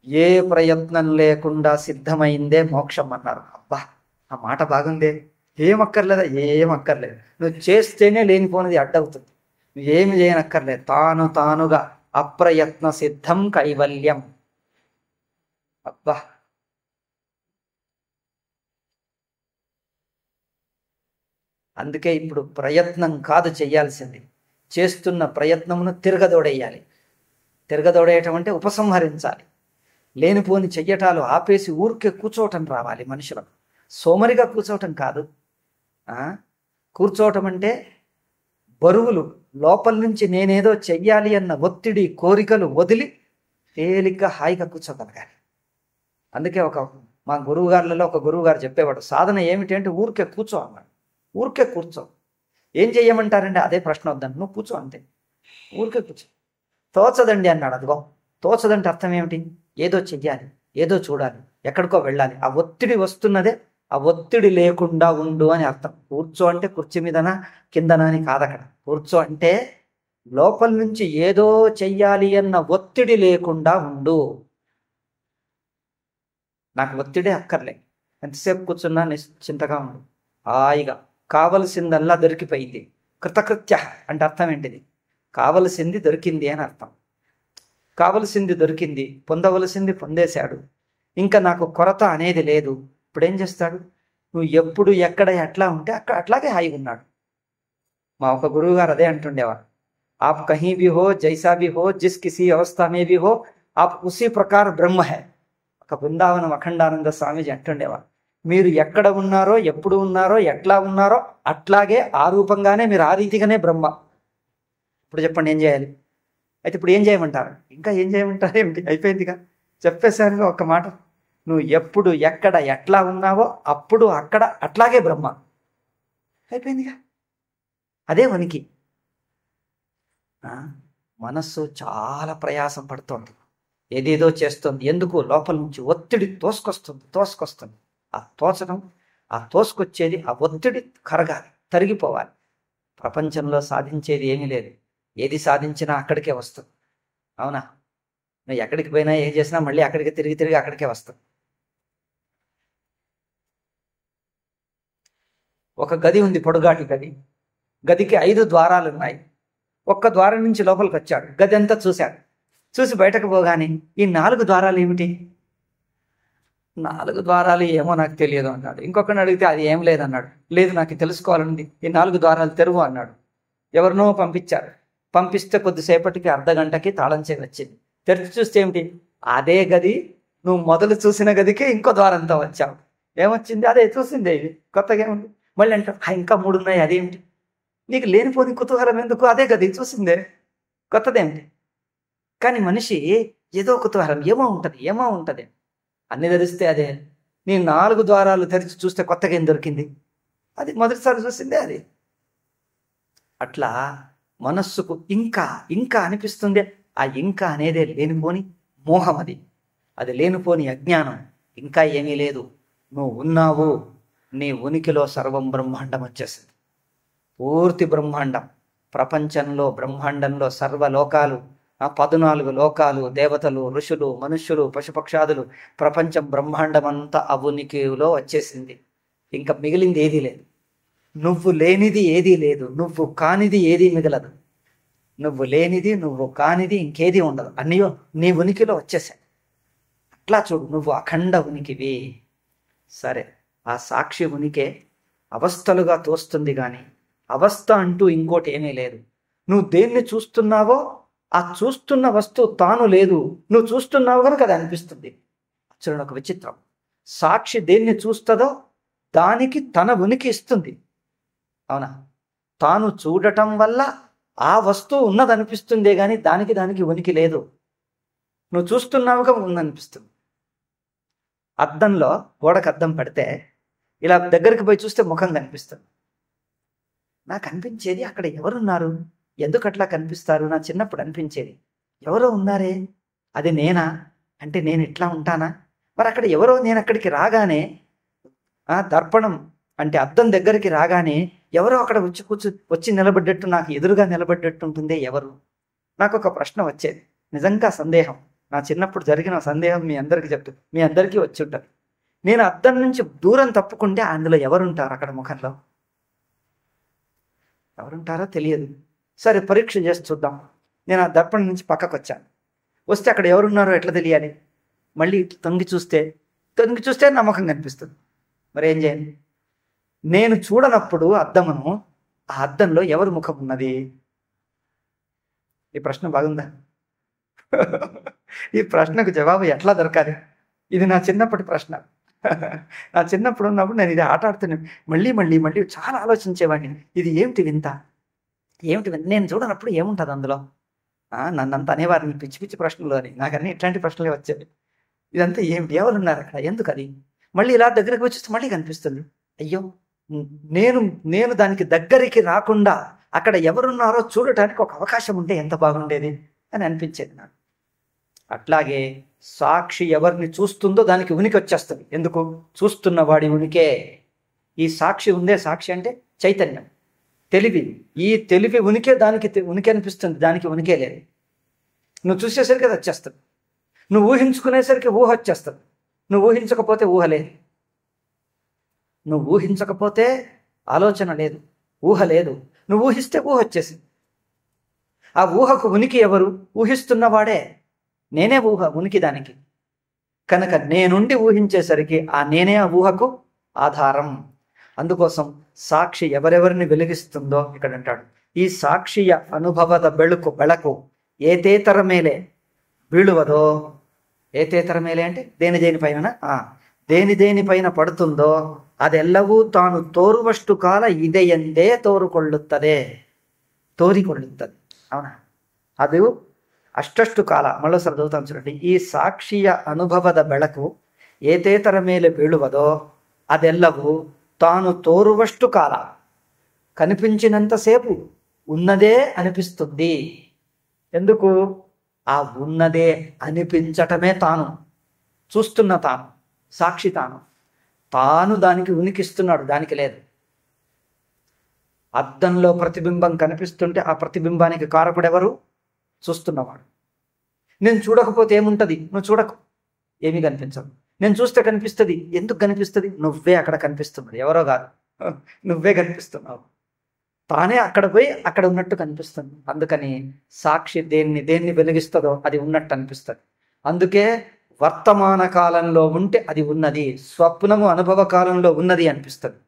[SPEAKER 1] ఏ ప్రయత్నం లేకుండా సిద్ధమైందే మోక్షం అన్నారు. అబ్బా, ఆ మాట బాగుందే. ఏం అక్కర్లేదా? ఏం అక్కర్లేదు. నువ్వు చేస్తేనే లేనిపోనిది అడ్డవుతుంది. నువ్వేమి చేయనక్కర్లేదు. తానుగా అప్రయత్న సిద్ధం కైవల్యం. అబ్బా, అందుకే ఇప్పుడు ప్రయత్నం కాదు చెయ్యాల్సింది, చేస్తున్న ప్రయత్నమును తిరగదోడేయాలి. తిరగదోడేయటం అంటే ఉపసంహరించాలి. లేనిపోని చెయ్యటాలు ఆపేసి ఊరికే కూర్చోవటం రావాలి మనుషులకు. సోమరిగా కూర్చోవటం కాదు. కూర్చోవటం అంటే బరువులు లోపల నుంచి నేనేదో చెయ్యాలి అన్న ఒత్తిడి, కోరికలు వదిలి తేలిగ్గా హాయిగా కూర్చోగలగాలి. అందుకే మా గురువుగారులలో ఒక గురువు గారు చెప్పేవాడు, సాధన ఏమిటి అంటే ఊరికే కూర్చో అన్నాడు. ఊరికే కూర్చో. ఏం చెయ్యమంటారండి? అదే ప్రశ్న వద్దాను, నువ్వు కూర్చో అంతే, ఊరికే కూర్చో. తోచదండి అన్నాడు. అదిగో తోచదంటే అర్థం ఏమిటి? ఏదో చెయ్యాలి, ఏదో చూడాలి, ఎక్కడికో వెళ్ళాలి. ఆ ఒత్తిడి వస్తున్నదే, ఆ ఒత్తిడి లేకుండా ఉండు అని అర్థం. కూర్చో అంటే కుర్చీ మీదనా కిందనా అని కాదక్కడ. కూర్చో అంటే లోపల నుంచి ఏదో చెయ్యాలి అన్న ఒత్తిడి లేకుండా ఉండు. నాకు ఒత్తిడే అక్కర్లే, ఎంతసేపు కూర్చున్నా నిశ్చింతగా ఉండు, హాయిగా. కావలసిందల్లా దొరికిపోయింది. కృతకృత్య అంటే అర్థం ఏంటిది? కావలసింది దొరికింది అని అర్థం. కావలసింది దొరికింది, పొందవలసింది పొందేశాడు. ఇంకా నాకు కొరత అనేది లేదు. ఇప్పుడు ఏం చేస్తాడు? నువ్వు ఎప్పుడు ఎక్కడ ఎట్లా ఉంటే అట్లాగే హాయిగా ఉన్నాడు. మా ఒక గురువు గారు అదే అంటుండేవారు, ఆప్ కహీ భీ హో, జైసా భీ హో, జిస్ కిసీ అవస్థా మే భీ హో, ఆప్ ఉసీ ప్రకార్ బ్రహ్మ హై. ఒక బృందావనం అఖండానంద స్వామీజీ అంటుండేవారు, మీరు ఎక్కడ ఉన్నారో, ఎప్పుడు ఉన్నారో, ఎట్లా ఉన్నారో అట్లాగే ఆ రూపంగానే మీరు, ఆ రీతిగానే బ్రహ్మ. ఇప్పుడు చెప్పండి ఏం చేయాలి? అయితే ఇప్పుడు ఏం చేయమంటారు? ఇంకా ఏం చేయమంటారు ఏమిటి? అయిపోయిందిగా, చెప్పేశానుగా ఒక్క మాట. నువ్వు ఎప్పుడు ఎక్కడ ఎట్లా ఉన్నావో అప్పుడు అక్కడ అట్లాగే బ్రహ్మ. అయిపోయిందిగా, అదే ఉనికి. మనస్సు చాలా ప్రయాసం పడుతోంది, ఏదేదో చేస్తుంది. ఎందుకు? లోపల నుంచి ఒత్తిడి తోసుకొస్తుంది. ఆ తోచడం, ఆ తోసుకొచ్చేది, ఆ ఒత్తిడి కరగాలి, తరిగిపోవాలి. ప్రపంచంలో సాధించేది ఏమీ లేదు. ఏది సాధించినా అక్కడికే వస్తుంది. అవునా? నువ్వు ఎక్కడికి పోయినా ఏం చేసినా మళ్ళీ అక్కడికి తిరిగి అక్కడికే వస్తుంది. ఒక గది ఉంది, పొడుగాటి గది. గదికి 5 ద్వారాలు ఉన్నాయి. ఒక్క ద్వారం నుంచి లోపలికి వచ్చాడు, గది అంతా చూశాడు. చూసి బయటకు పోగానే ఈ 4 ద్వారాలు ఏమిటి? 4 ద్వారాలు ఏమో నాకు తెలియదు అన్నాడు. ఇంకొకరిని అడిగితే అది ఏం లేదన్నాడు. లేదు, నాకు తెలుసుకోవాలండి, ఈ 4 ద్వారాలు తెరువు అన్నాడు. ఎవరినో పంపించారు. పంపిస్తే కొద్దిసేపటికి అర్ధగంటకి తాళం చెవి వచ్చింది. తెరిచి చూస్తే ఏమిటి? అదే గది, నువ్వు మొదలు చూసిన గదికే ఇంకో ద్వారంతో వచ్చావు. ఏమొచ్చింది? అదే చూసిందే, ఇది కొత్తగా ఏముంది? మళ్ళీ అంటారు ఇంకా 3 ఉన్నాయి, అదేమిటి? నీకు లేనిపోని కుతూహలం ఎందుకు? అదే గది చూసిందే, కొత్తదేమిటి? కానీ మనిషి ఏదో కుతూహలం, ఏమో ఉంటుంది. అన్ని తెరిస్తే అదే. నీ 4 ద్వారాలు తెరిచి చూస్తే కొత్తగా ఏం దొరికింది? అది మొదటిసారి చూసిందే అది. అట్లా మనస్సుకు ఇంకా అనిపిస్తుంది. ఆ ఇంకా అనేదే లేనిపోని మోహం, అది లేనిపోని అజ్ఞానం. ఇంకా ఏమీ లేదు, నువ్వు ఉన్నావు. నీ ఉనికిలో సర్వం బ్రహ్మాండం వచ్చేసింది, పూర్తి బ్రహ్మాండం. ప్రపంచంలో, బ్రహ్మాండంలో సర్వలోకాలు, 14 లోకాలు, దేవతలు, ఋషులు, మనుష్యులు, పశుపక్షాదులు, ప్రపంచం బ్రహ్మాండం అంతా ఆ ఉనికిలో వచ్చేసింది. ఇంకా మిగిలింది ఏదీ లేదు. నువ్వు లేనిది ఏదీ లేదు, నువ్వు కానిది ఏదీ మిగలదు. నువ్వు లేనిది, నువ్వు కానిది ఇంకేదీ ఉండదు. అన్నీ నీ ఉనికిలో వచ్చేసాయి. అట్లా చూడు, నువ్వు అఖండ ఉనికివి. సరే, ఆ సాక్షి ఉనికే అవస్థలుగా తోస్తుంది, కానీ అవస్థ అంటూ ఇంకోటి ఏమీ లేదు. నువ్వు దేన్ని చూస్తున్నావో ఆ చూస్తున్న వస్తువు తాను లేదు, నువ్వు చూస్తున్నావు కనుక అది అనిపిస్తుంది. చూడండి, ఒక విచిత్రం. సాక్షి దేన్ని చూస్తుందో దానికి తన ఉనికి ఇస్తుంది. అవునా? తాను చూడటం వల్ల ఆ వస్తువు ఉన్నదనిపిస్తుందే కానీ దానికి ఉనికి లేదు. నువ్వు చూస్తున్నావుగా ఉందనిపిస్తుంది. అద్దంలో గోడకు అద్దం పెడితే ఇలా దగ్గరికి పోయి చూస్తే ముఖం కనిపిస్తుంది. నాకు అనిపించేది అక్కడ ఎవరున్నారు, ఎందుకు అట్లా కనిపిస్తారు? నా చిన్నప్పుడు అనిపించేది, ఎవరో ఉన్నారే, అది నేనా? అంటే నేను ఇట్లా ఉంటానా? మరి అక్కడ ఎవరో, నేను అక్కడికి రాగానే దర్పణం అంటే అద్దం దగ్గరికి రాగానే ఎవరో అక్కడ వచ్చి నిలబడ్డట్టు, నాకు ఎదురుగా నిలబడ్డట్టు ఉంటుందే ఎవరు? నాకు ఒక ప్రశ్న వచ్చేది, నిజంగా సందేహం, నా చిన్నప్పుడు జరిగిన సందేహం మీ అందరికీ చెప్తూ, మీ అందరికీ వచ్చి ఉంటుంది. నేను అద్దం నుంచి దూరం తప్పుకుంటే అందులో ఎవరుంటారు? అక్కడ ముఖంలో ఎవరుంటారో తెలియదు. సరే, పరీక్ష చేసి చూద్దాం. నేను ఆ దర్పణం నుంచి పక్కకు వచ్చాను. వస్తే అక్కడ ఎవరున్నారో ఎట్లా తెలియాలి? మళ్ళీ తొంగి చూస్తే నా ముఖం కనిపిస్తుంది. మరి ఏం చేయండి? నేను చూడనప్పుడు అద్దమును, ఆ అద్దంలో ఎవరు ముఖం ఉన్నది? ఈ ప్రశ్న బాగుందా? ఈ ప్రశ్నకు జవాబు ఎట్లా దొరకాలి? ఇది నా చిన్నప్పటి ప్రశ్న. నా చిన్నప్పుడు ఉన్నప్పుడు నేను ఇది ఆట ఆడుతున్నాను. మళ్ళీ మళ్ళీ మళ్ళీ చాలా ఆలోచించేవాడిని. ఇది ఏమిటి వింత, ఏమిటి వింత? నేను చూడనప్పుడు ఏముంటుంది అందులో? నన్నంతా అనేవారిని పిచ్చి పిచ్చి ప్రశ్నలు అని. నాకన్నీ ఇట్లాంటి ప్రశ్నలే వచ్చేవి. ఇదంతా ఏమిటి? ఎవరున్నారు అక్కడ? ఎందుకు అది? మళ్ళీ ఇలా దగ్గరకు వచ్చేస్తే మళ్ళీ కనిపిస్తుంది. అయ్యో, నేను దానికి దగ్గరికి రాకుండా అక్కడ ఎవరున్నారో చూడటానికి ఒక అవకాశం ఉంటే ఎంత బాగుండేది అని అనిపించేది నాకు. అట్లాగే సాక్షి ఎవరిని చూస్తుందో దానికి ఉనికి వచ్చేస్తుంది. ఎందుకు? చూస్తున్న వాడి ఉనికే. ఈ సాక్షి ఉందే, సాక్షి అంటే చైతన్యం, తెలివి. ఈ తెలివి ఉనికే దానికి ఉనికి అనిపిస్తుంది, దానికి ఉనికే లేదు. నువ్వు చూసేసరికి అది వచ్చేస్తుంది. నువ్వు ఊహించుకునేసరికి ఊహ వచ్చేస్తుంది. నువ్వు ఊహించకపోతే ఊహ లేదు. నువ్వు ఊహించకపోతే ఆలోచన లేదు, ఊహ లేదు. నువ్వు ఊహిస్తే ఊహ వచ్చేసింది. ఆ ఊహకు ఉనికి ఎవరు? ఊహిస్తున్నవాడే. నేనే ఊహ, ఉనికి దానికి. కనుక నేనుండి ఊహించేసరికి ఆ నేనే ఆ ఊహకు ఆధారం. అందుకోసం సాక్షి ఎవరెవరిని వెలిగిస్తుందో ఇక్కడ అంటాడు, ఈ సాక్షియ అనుభవದ ಬೆಳಕು ఏతేతర మేలే బీಳುవదో. ఏతేతర మేలే అంటే దేనిపైన పడుతుందో ಅದೆಲ್ಲವೂ ತಾನು ತೋರುವಷ್ಟು ಕಾಲ ಇದೆಯೆಂದೇ తోరిಕೊಳ್ಳುತ್ತದೆ. అవునా? ಅದು ಅಷ್ಟಷ್ಟು ಕಾಲ. ಮಳ್ಳೋಸರ ಚదువుతాను చూడండి. ఈ సాక్షియ అనుభవದ ಬೆಳಕು ఏతేతర ಮೇಲೆ ಬೀಳುವదో ಅದೆಲ್ಲವೂ తాను తోరువಷ್ಟು కాల, కనిపించినంతసేపు ఉన్నదే అనిపిస్తుంది. ఎందుకు? ఆ ఉన్నదే అనిపించటమే తాను, చూస్తున్న తాను, సాక్షి తాను దానికి ఉనికిస్తున్నాడు, దానికి లేదు. అద్దంలో ప్రతిబింబం కనిపిస్తుంటే ఆ ప్రతిబింబానికి కారకుడెవరు? చూస్తున్నవాడు. నేను చూడకపోతే ఏముంటుంది? నువ్వు చూడకు, ఏమీ కనిపించదు. నేను చూస్తే కనిపిస్తుంది. ఎందుకు కనిపిస్తుంది? నువ్వే అక్కడ కనిపిస్తున్నది, ఎవరో కాదు, నువ్వే కనిపిస్తున్నావు. తానే అక్కడ పోయి అక్కడ ఉన్నట్టు కనిపిస్తుంది. అందుకని సాక్షి దేన్ని వెలిగిస్తుందో అది ఉన్నట్టు అనిపిస్తుంది. అందుకే వర్తమాన కాలంలో ఉంటే అది ఉన్నది, స్వప్నము అనుభవ కాలంలో ఉన్నది అనిపిస్తుంది.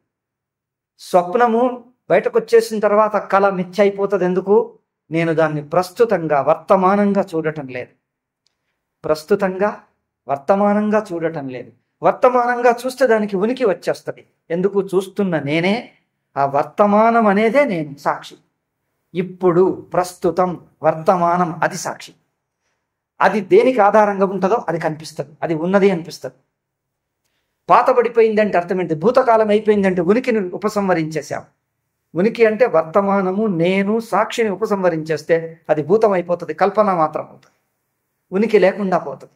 [SPEAKER 1] స్వప్నము బయటకు వచ్చేసిన తర్వాత కళ మిథ్య అయిపోతుంది. ఎందుకు? నేను దాన్ని ప్రస్తుతంగా వర్తమానంగా చూడటం లేదు. వర్తమానంగా చూస్తే దానికి ఉనికి వచ్చేస్తుంది. ఎందుకు? చూస్తున్న నేనే, ఆ వర్తమానం అనేదే నేను, సాక్షి. ఇప్పుడు ప్రస్తుతం వర్తమానం అది సాక్షి. అది దేనికి ఆధారంగా ఉంటుందో అది కనిపిస్తుంది, అది ఉన్నది అనిపిస్తుంది. పాతబడిపోయిందంటే అర్థం ఏంటి? భూతకాలం అయిపోయిందంటే ఉనికిని ఉపసంహరించేశాం. ఉనికి అంటే వర్తమానము, నేను, సాక్షిని ఉపసంహరించేస్తే అది భూతం అయిపోతుంది, కల్పన మాత్రం అవుతుంది, ఉనికి లేకుండా పోతుంది.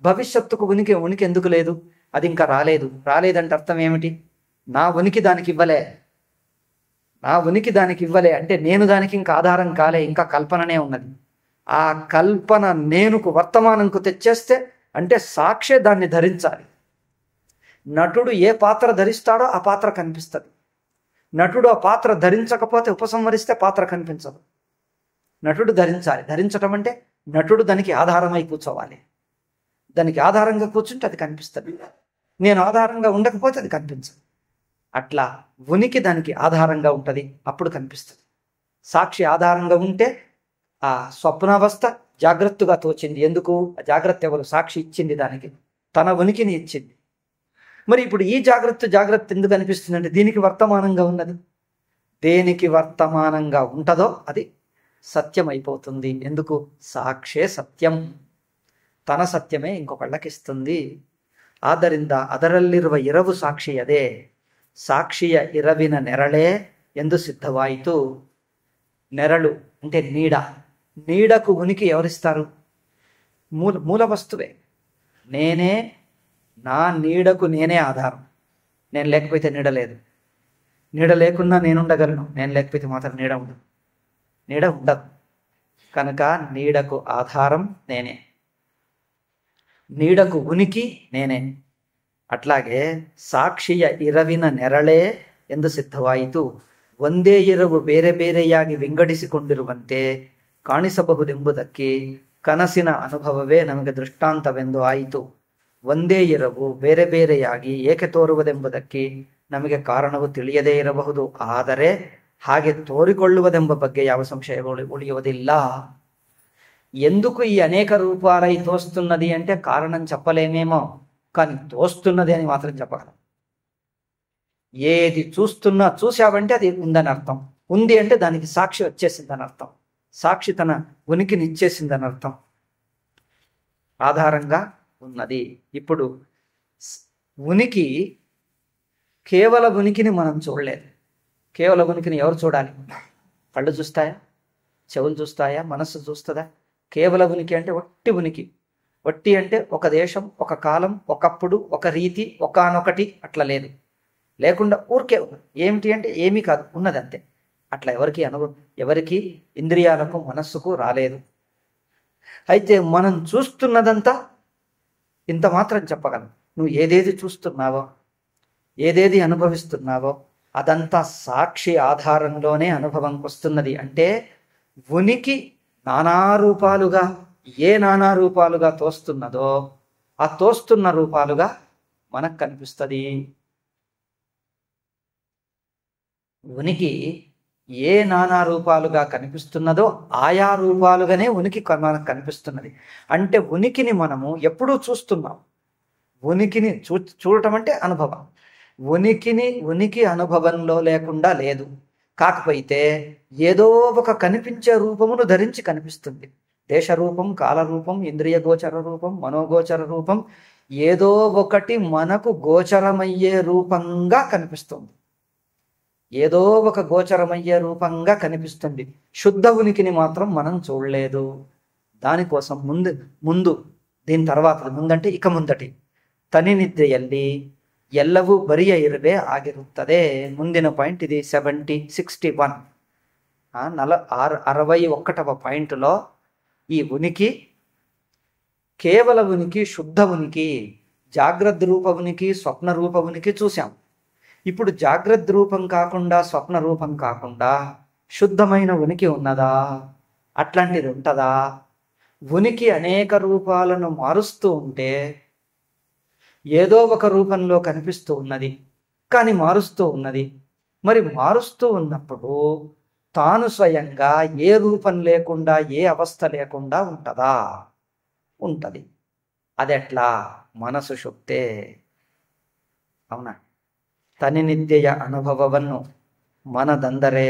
[SPEAKER 1] భవిష్యత్తుకు ఉనికి ఎందుకు లేదు? అది ఇంకా రాలేదంటే అర్థం ఏమిటి? నా ఉనికి దానికి ఇవ్వలే అంటే నేను దానికి ఇంకా ఆధారం కాలే, ఇంకా కల్పననే ఉన్నది. ఆ కల్పన నేనుకు వర్తమానంకు తెచ్చేస్తే అంటే సాక్షే దాన్ని ధరించాలి. నటుడు ఏ పాత్ర ధరిస్తాడో ఆ పాత్ర కనిపిస్తుంది. నటుడు ఆ పాత్ర ధరించకపోతే, ఉపసంహరిస్తే పాత్ర కనిపించదు. నటుడు ధరించాలి. ధరించటం అంటే నటుడు దానికి ఆధారమై కూర్చోవాలి. దానికి ఆధారంగా కూర్చుంటే అది కనిపిస్తుంది. నేను ఆధారంగా ఉండకపోతే అది కనిపించదు. అట్లా ఉనికి దానికి ఆధారంగా ఉంటుంది, అప్పుడు కనిపిస్తుంది. సాక్షి ఆధారంగా ఉంటే ఆ స్వప్నావస్థ జాగ్రత్తగా తోచింది. ఎందుకు? ఆ జాగ్రత్త ఎవరు? సాక్షి ఇచ్చింది, దానికి తన ఉనికిని ఇచ్చింది. మరి ఇప్పుడు ఈ జాగ్రత్త ఎందుకు అనిపిస్తుంది అంటే దీనికి వర్తమానంగా ఉన్నది. దేనికి వర్తమానంగా ఉంటుందో అది సత్యం అయిపోతుంది. ఎందుకు? సాక్షే సత్యం, తన సత్యమే ఇంకొకళ్ళకిస్తుంది. ಆದ್ದರಿಂದ ಅದರಲ್ಲಿರುವ ಎರವು ಸಾಕ್ಷಿಯದೇ, సాక్షియ ఇరవిన నెరళే ఎందు సిద్ధవాయితు. నెరಳು అంటే నీడకు ఉనికి ఎవరిస్తారు? మూల వస్తువే. నా నీడకు నేనే ఆధారం. నేను లేకపోతే నీడ లేదు. నీడ లేకున్నా నేనుండగలను, నేను లేకపోతే మాత్రం నీడ ఉండదు. నీడ ఉండదు. కనుక నీడకు ఆధారం నేనే, నీడకు ఉనికి నేనే. ಅట్లాಗೆ ಸಾಕ್ಷಿಯ ಇರವಿನ ನೆರಳೇ ಎಂದು ಸಿದ್ಧವಾಯಿತು. ಒಂದೇ ಇರವು ಬೇರೆ ಬೇರೆಯಾಗಿ ವಿಂಗಡಿಸಿಕೊಂಡಿರುವಂತೆ ಕಾಣಿಸಬಹುದೆಂಬುದಕ್ಕೆ ಕನಸಿನ ಅನುಭವವೇ ನಮಗೆ ದೃಷ್ಟಾಂತವೆಂದು ಆಯಿತು. ಒಂದೇ ಇರವು ಬೇರೆ ಬೇರೆಯಾಗಿ ಏಕೆ ತೋರುವುದೆಂಬುದಕ್ಕೆ ನಮಗೆ ಕಾರಣವು ತಿಳಿಯದೇ ಇರಬಹುದು. ಆದರೆ ಹಾಗೆ ತೋರಿಕೊಳ್ಳುವುದೆಂಬ ಬಗ್ಗೆ ಯಾವ సంశయం ఉಳಿಯುವುದಿಲ್ಲ. ఎందుకు ఈ అనేక రూపాలై తోస్తున్నది అంటే కారణం చెప్పలేమేమో, కానీ తోస్తున్నది అని మాత్రం చెప్పగలం. ఏది చూసావంటే అది ఉందని అర్థం. ఉంది అంటే దానికి సాక్షి వచ్చేసిందని అర్థం. సాక్షి తన ఉనికిని ఇచ్చేసిందని అర్థం. ఆధారంగా ఉన్నది. ఇప్పుడు ఉనికి, కేవల ఉనికిని మనం చూడలేదు. కేవల ఉనికిని ఎవరు చూడాలి? కళ్ళు చూస్తాయా? చెవులు చూస్తాయా? మనస్సు చూస్తుందా? కేవల ఉనికి అంటే వట్టి ఉనికి. వట్టి అంటే ఒక దేశం, ఒక కాలం, ఒకప్పుడు, ఒక రీతి, ఒకానొకటి అట్లా లేదు. లేకుండా ఊరికే ఏమిటి అంటే ఏమీ కాదు, ఉన్నదంతే. అట్లా ఎవరికి ఇంద్రియాలకు మనస్సుకు రాలేదు. అయితే మనం చూస్తున్నదంతా ఇంత మాత్రం చెప్పగలం. నువ్వు ఏదేది చూస్తున్నావో, ఏదేది అనుభవిస్తున్నావో అదంతా సాక్షి ఆధారంలోనే అనుభవంకి వస్తున్నది. అంటే ఉనికి నానా రూపాలుగా, ఏ నానా రూపాలుగా తోస్తున్నదో ఆ తోస్తున్న రూపాలుగా మనకు కనిపిస్తుంది. ఉనికి ఏ నానా రూపాలుగా కనిపిస్తున్నదో ఆయా రూపాలుగానే ఉనికి మనకు కనిపిస్తున్నది. అంటే ఉనికిని మనము ఎప్పుడూ చూస్తున్నాం. ఉనికిని చూడటం అంటే అనుభవం. ఉనికి అనుభవంలో లేకుండా లేదు. కాకపోతే ఏదో ఒక కనిపించే రూపమును ధరించి కనిపిస్తుంది. దేశ రూపం, కాల రూపం, ఇంద్రియ గోచర రూపం, మనోగోచర రూపం, ఏదో ఒకటి మనకు గోచరమయ్యే రూపంగా కనిపిస్తుంది. ఏదో ఒక గోచరమయ్యే రూపంగా కనిపిస్తుంది. శుద్ధ ఉనికిని మాత్రం మనం చూడలేదు. దానికోసం ముందు దీని తర్వాత ముందంటే ఇక ముందటి ತನಿ ನಿದ್ರೆಯಲ್ಲಿ ಎಲ್ಲವೂ ಬರಿಯ ಇರುವೆ ಆಗಿರುತ್ತದೆ. ಮುಂದಿನ ಪಾಯಿಂಟ್ ఇది 61. 61వ పాయింట్లో ఈ ఉనికి, కేవల ఉనికి, శుద్ధ ఉనికి, జాగ్రత్త రూప ఉనికి, స్వప్న రూప ఉనికి చూసాం. ఇప్పుడు జాగ్రత్త రూపం కాకుండా, స్వప్న రూపం కాకుండా శుద్ధమైన ఉనికి ఉన్నదా? అట్లాంటిది ఉంటుందా? ఉనికి అనేక రూపాలను మారుస్తూ ఉంటే ఏదో ఒక రూపంలో కనిపిస్తూ ఉన్నది, కానీ మారుస్తూ ఉన్నది. మరి మారుస్తూ ఉన్నప్పుడు తాను స్వయంగా ఏ రూపం లేకుండా, ఏ అవస్థ లేకుండా ఉంటుందా? ఉంటుంది. ಅದೆಟ್లా? ಮನಸ್ಸು ಶುಕ್ತೆ. ಅವನ ತನಿನಿದ್ದೆಯ ಅನುಭವವನ್ನು ಮನದಂದರೆ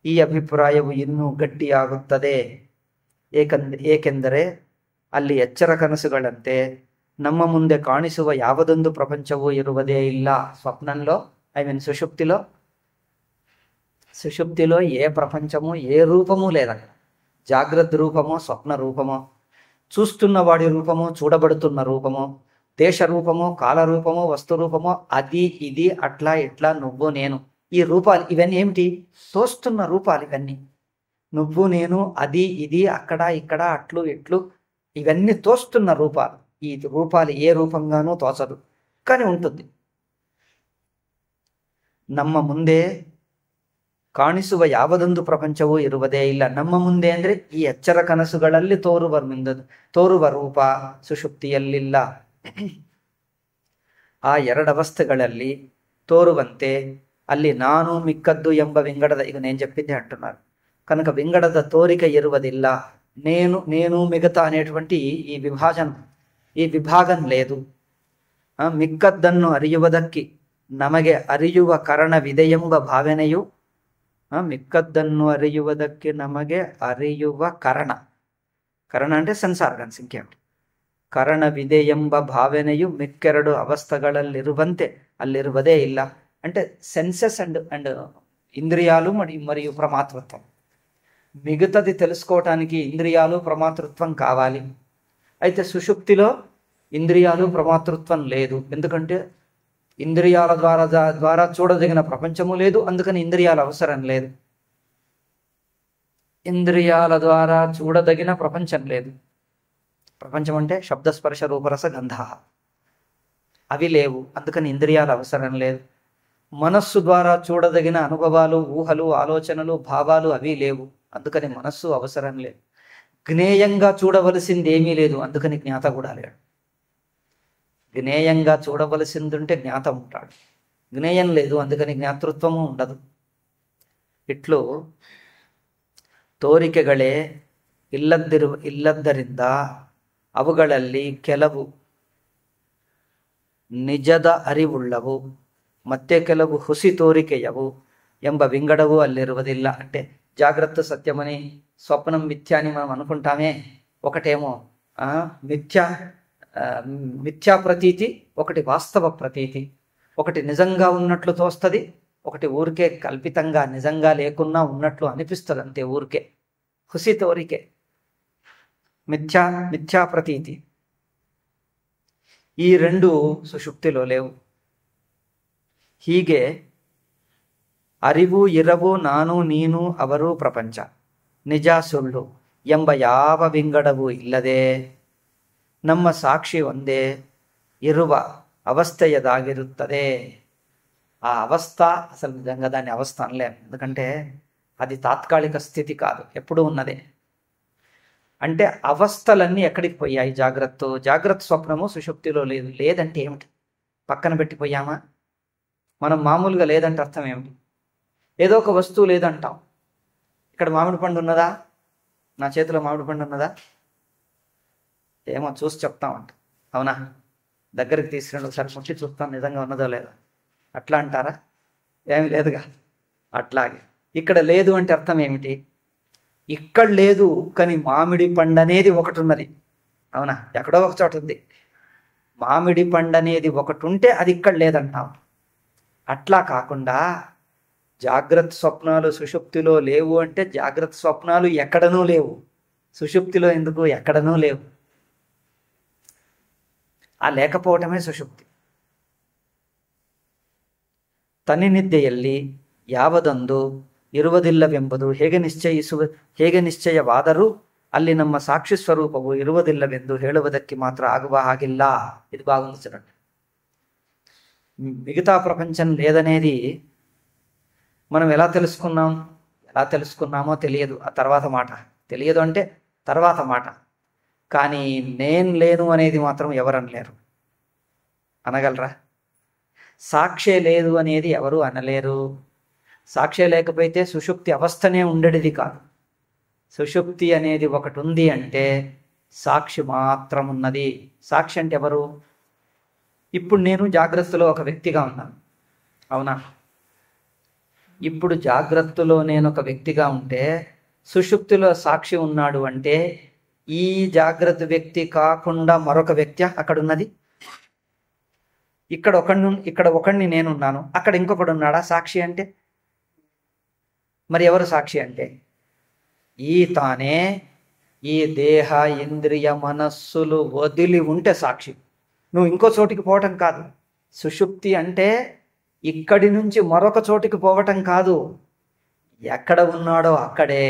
[SPEAKER 1] ಈ ಅಭಿಪ್ರಾಯವು ಇನ್ನೂ ಗಟ್ಟಿಯಾಗುತ್ತದೆ. ಏಕೆಂದರೆ ಅಲ್ಲಿ ಎಚ್ಚರ ಕನಸುಗಳಂತೆ ನಮ್ಮ ಮುಂದೆ ಕಾಣಿಸುವ ಯಾವುದೊಂದು ಪ್ರಪಂಚವೂ ಇರುವುದೇ ಇಲ್ಲ. ಸ್ವಪ್నంలో సుషుప్తిలో ఏ ప్రపంచము, ఏ రూపము లేదట. జాగ్రత్త రూపమో, స్వప్న రూపమో, చూస్తున్న వాడి రూపమో, చూడబడుతున్న రూపమో, దేశ రూపమో, కాల రూపమో, వస్తు రూపమో, అది ఇది అట్లా ఇట్లా, నువ్వు నేను, ఈ రూపాలు ఇవన్నీ ఏమిటి? తోస్తున్న రూపాలు ఇవన్నీ. నువ్వు నేను, అది ఇది, అక్కడ ఇక్కడ, అట్లు ఇట్లు, ఇవన్నీ తోస్తున్న రూపాలు. ఈ రూపాలు ఏ రూపంగానూ తోచదు, కానీ ఉంటుంది. ನಮ್ಮ ಮುಂದೆ ಕಾಣಿಸುವ ಯಾವುದೊಂದು ಪ್ರಪಂಚವೂ ಇರುವುದೇ ಇಲ್ಲ. ನಮ್ಮ ಮುಂದೆ ಅಂದ್ರೆ ಈ ಎಚ್ಚರ ಕನಸುಗಳಲ್ಲಿ ತೋರುವ ರೂಪ ಸುಷುಪ್ತಿಯಲ್ಲಿಲ್ಲ. ಆ ಎರಡವಸ್ಥೆಗಳಲ್ಲಿ ತೋರುವಂತೆ ಅಲ್ಲಿ ನಾನು ಮಿಕ್ಕದ್ದು ಎಂಬ ವಿಂಗಡದ, ಈಗ నేను చెప్పింది అంటున్నారు కనుక వింగడದ తోరిక ఇరువదిల్ల. నేను మిగతా అనేటువంటి ఈ విభాగం లేదు. ಮಿಕ್ಕದ್ದನ್ನು ಅರಿಯುವುದಕ್ಕೆ ನಮಗೆ ಅರಿಯುವ ಕಾರಣವಿದೆಯೆಂಬ ಭಾವನೆಯು, ಮಿಕ್ಕದ್ದನ್ನು ಅರಿಯುವುದಕ್ಕೆ ನಮಗೆ ಅರಿಯುವ ಕಾರಣ అంటే ಸೆನ್ಸಾರ್ಗನ್ ಸಂಖ್ಯೆ ಉಂಟು. ಕಾರಣವಿದೆಯೆಂಬ ಭಾವನೆಯು ಮಿಕ್ಕೆರಡು ಅವಸ್ಥೆಗಳಲ್ಲಿರುವಂತೆ ಅಲ್ಲಿರುವುದೇ ಇಲ್ಲ. అంటే సెన్సెస్ అండ్ ఇంద్రియాలు మరియు ప్రమాతృత్వం. మిగతాది తెలుసుకోవటానికి ఇంద్రియాలు ప్రమాతృత్వం కావాలి. అయితే సుషుప్తిలో ఇంద్రియాలు ప్రమాతృత్వం లేదు. ఎందుకంటే ఇంద్రియాల ద్వారా చూడదగిన ప్రపంచము లేదు, అందుకని ఇంద్రియాల అవసరం లేదు. ఇంద్రియాల ద్వారా చూడదగిన ప్రపంచం లేదు. ప్రపంచం అంటే శబ్దస్పర్శ రూపరస గంధ, అవి లేవు, అందుకని ఇంద్రియాల అవసరం లేదు. మనస్సు ద్వారా చూడదగిన అనుభవాలు, ఊహలు, ఆలోచనలు, భావాలు అవి లేవు, అందుకని మనస్సు అవసరం లేదు. జ్ఞేయంగా చూడవలసింది ఏమీ లేదు, అందుకని జ్ఞాత కూడా లేడు. జ్ఞేయంగా చూడవలసింది ఉంటే జ్ఞాత ఉంటాడు, జ్ఞేయం లేదు, అందుకని జ్ఞాతృత్వము ఉండదు. ఇట్లు ತೋರಿಕೆಗಳೇ ಇಲ್ಲದ್ದರಿಂದ ಅವುಗಳಲ್ಲಿ ಕೆಲವು ನಿಜದ ಅರಿವುಳ್ಳವು, ಮತ್ತೆ ಕೆಲವು ಹುಸಿ ತೋರಿಕೆಯವು ಎಂಬ ವಿಂಗಡವೂ ಅಲ್ಲಿರುವುದಿಲ್ಲ. అంటే జాగ్రత్త సత్యమని, స్వప్నం మిథ్య అని మనం అనుకుంటామే. ఒకటేమో మిథ్యా ప్రతీతి, ఒకటి వాస్తవ ప్రతీతి. ఒకటి నిజంగా ఉన్నట్లు తోస్తుంది, ఒకటి ఊరికే కల్పితంగా నిజంగా లేకున్నా ఉన్నట్లు అనిపిస్తుంది అంతే, ఊరికే హుసి తోరికే, మిథ్యా ప్రతీతి. ఈ రెండు సుషుప్తిలో లేవు. ಹೀಗೆ ಅರಿವು ಇರವು, ನಾನು ನೀನು ಅವರು ಪ್ರಪಂಚ ನಿಜ ಸುಳ್ಳು ಎಂಬ ಯಾವ ವಿಂಗಡವೂ ಇಲ್ಲದೆ ನಮ್ಮ ಸಾಕ್ಷಿ ಒಂದೇ ఇరువ అవస్థయదాగిరుತ್ತದೆ. ఆ అవస్థ అసలు నిజంగా దాన్ని అవస్థ అనలేము, ఎందుకంటే అది తాత్కాలిక స్థితి కాదు, ఎప్పుడూ ఉన్నదే. అంటే అవస్థలన్నీ ఎక్కడికి పోయాయి? జాగ్రత్త స్వప్నము సుషుప్తిలో లేదు. లేదంటే ఏమిటి? పక్కన పెట్టిపోయామా? మనం మామూలుగా లేదంటే అర్థం ఏమిటి? ఏదో ఒక వస్తువు లేదంటాం. ఇక్కడ మామిడి పండు ఉన్నదా? నా చేతిలో మామిడి పండు ఉన్నదా? ఏమో చూసి చెప్తామంట, అవునా? దగ్గరికి తీసుకురండి, ఒకసారి ముట్టి చూస్తాను నిజంగా ఉన్నదో లేదో. అట్లా అంటారా? ఏమి లేదుగా. అట్లాగే ఇక్కడ లేదు అంటే అర్థం ఏమిటి? ఇక్కడ లేదు, కానీ మామిడి పండు అనేది ఒకటి ఉన్నది, అవునా? ఎక్కడో ఒక చోట ఉంది. మామిడి పండు అనేది ఒకటి ఉంటే అది ఇక్కడ లేదంటాం. అట్లా కాకుండా జాగ్రత్త స్వప్నాలు సుషుప్తిలో లేవు అంటే జాగ్రత్త స్వప్నాలు ఎక్కడనూ లేవు, సుషుప్తిలో ఎందుకు? ఎక్కడనూ లేవు. ఆ లేకపోవటమే ಸುಷುಪ್ತಿ. ತನಿ ನಿದ್ದೆಯಲ್ಲಿ ಯಾವದೊಂದು ಇರುವುದಿಲ್ಲವೆಂಬುದು ಹೇಗೆ ನಿಶ್ಚಯವಾದರೂ ಅಲ್ಲಿ ನಮ್ಮ ಸಾಕ್ಷಿ ಸ್ವರೂಪವು ಇರುವುದಿಲ್ಲವೆಂದು ಹೇಳುವುದಕ್ಕೆ ಮಾತ್ರ ಆಗುವ ಹಾಗಿಲ್ಲ. ఇది బాగుంది చూడండి. మిగతా ప్రపంచం లేదనేది మనం ఎలా తెలుసుకున్నామో తెలియదు, ఆ తర్వాత మాట. తెలియదు అంటే తర్వాత మాట. కానీ నేను లేను అనేది మాత్రం ఎవరనలేరు. అనగలరా? సాక్షే లేదు అనేది ఎవరు అనలేరు. సాక్షే లేకపోతే సుషుప్తి అవస్థనే ఉండేది కాదు. సుషుప్తి అనేది ఒకటి ఉంది అంటే సాక్షి మాత్రం ఉన్నది. సాక్షి అంటే ఎవరు? ఇప్పుడు నేను జాగ్రత్తలో ఒక వ్యక్తిగా ఉన్నాను, అవునా? ఇప్పుడు జాగ్రత్తలో నేను ఒక వ్యక్తిగా ఉంటే సుషుప్తిలో సాక్షి ఉన్నాడు అంటే ఈ జాగ్రత్త వ్యక్తి కాకుండా మరొక వ్యక్తి అక్కడ ఉన్నది. ఇక్కడ ఒకడిని నేనున్నాను, అక్కడ ఇంకొకడు ఉన్నాడా సాక్షి అంటే? మరి ఎవరు సాక్షి అంటే? తానే ఈ దేహ ఇంద్రియ మనస్సులు వదిలి ఉంటే సాక్షి. నువ్వు ఇంకో చోటికి పోవటం కాదు. సుషుప్తి అంటే ఇక్కడి నుంచి మరొక చోటికి పోవటం కాదు, ఎక్కడ ఉన్నాడో అక్కడే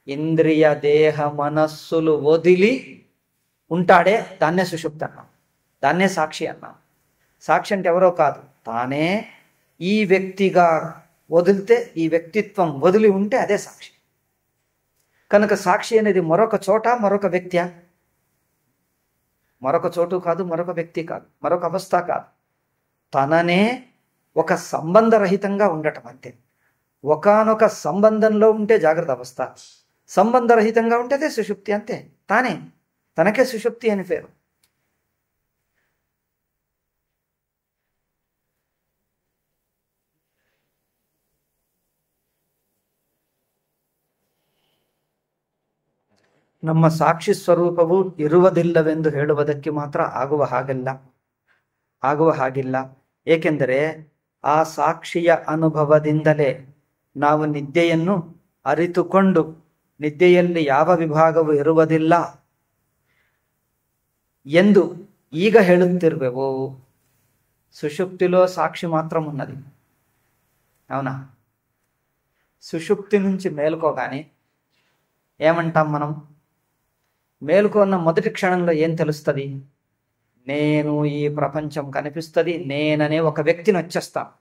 [SPEAKER 1] ఇంద్రియ దేహ మనస్సులు వదిలి ఉంటాడే, దాన్నే సుషుప్తి అన్నాం, దాన్నే సాక్షి అన్నాం. సాక్షి అంటే ఎవరో కాదు, తానే ఈ వ్యక్తిగా వదిలితే, ఈ వ్యక్తిత్వం వదిలి ఉంటే అదే సాక్షి. కనుక సాక్షి అనేది మరొక చోట మరొక వ్యక్తి, మరొక చోటు కాదు, మరొక వ్యక్తి కాదు, మరొక అవస్థ కాదు. తననే ఒక సంబంధరహితంగా ఉండటం అంతే. ఒకానొక సంబంధంలో ఉంటే జాగ్రత్త అవస్థ, సంబంధరహితంగా ఉంటే అదే సుషుప్తి అంతే. తనకే సుషుప్తి అని పేరు. ನಮ್ಮ ಸಾಕ್ಷಿ ಸ್ವರೂಪವು ಇರುವುದಿಲ್ಲವೆಂದು ಹೇಳುವುದಕ್ಕೆ ಮಾತ್ರ ಆಗುವ ಹಾಗಿಲ್ಲ. ಏಕೆಂದರೆ ಆ ಸಾಕ್ಷಿಯ ಅನುಭವದಿಂದಲೇ ನಾವು ನಿದ್ದೆಯನ್ನು ಅರಿತುಕೊಂಡು ನಿದ್ದೆಯಲ್ಲಿ ಯಾವ ವಿಭಾಗವೂ ಇರುವುದಿಲ್ಲ ಎಂದು ಈಗ ಹೇಳುತ್ತಿರುವೆವು. సుషుప్తిలో సాక్షి మాత్రం ఉన్నది. అవునా? సుషుప్తి నుంచి మేలుకోగానే ఏమంటాం మనం? మేలుకున్న మొదటి క్షణంలో ఏం తెలుస్తుంది? నేను, ఈ ప్రపంచం కనిపిస్తుంది, నేననే ఒక వ్యక్తిని వచ్చేస్తాను,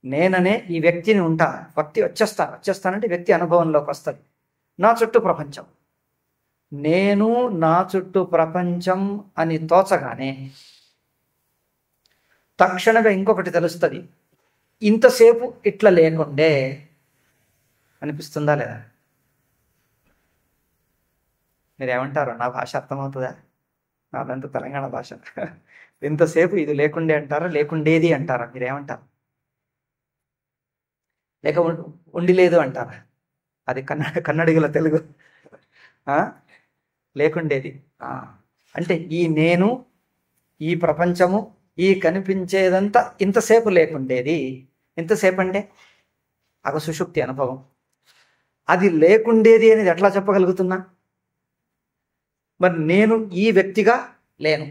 [SPEAKER 1] నేననే ఈ వ్యక్తిని ఉంటాను, వ్యక్తి వచ్చేస్తానంటే వ్యక్తి అనుభవంలోకి వస్తుంది. నా చుట్టూ ప్రపంచం, నేను, నా చుట్టూ ప్రపంచం అని తోచగానే తక్షణమే ఇంకొకటి తెలుస్తుంది. ఇంతసేపు ఇట్లా లేకుండే అనిపిస్తుందా లేదా? మీరేమంటారు? నా భాష అర్థమవుతుందా? నాదంతా తెలంగాణ భాష. ఇంతసేపు ఇది లేకుండే అంటారా, లేకుండేది అంటారా? మీరేమంటారు? లేక ఉండి లేదు అంటారా? అది కన్నడిగుల తెలుగు. లేకుండేది అంటే ఈ నేను, ఈ ప్రపంచము, ఈ కనిపించేదంతా ఇంతసేపు లేకుండేది. ఇంతసేపు అంటే ఒక సుషుప్తి అనుభవం. అది లేకుండేది అనేది ఎట్లా చెప్పగలుగుతున్నా? మరి నేను ఈ వ్యక్తిగా లేను,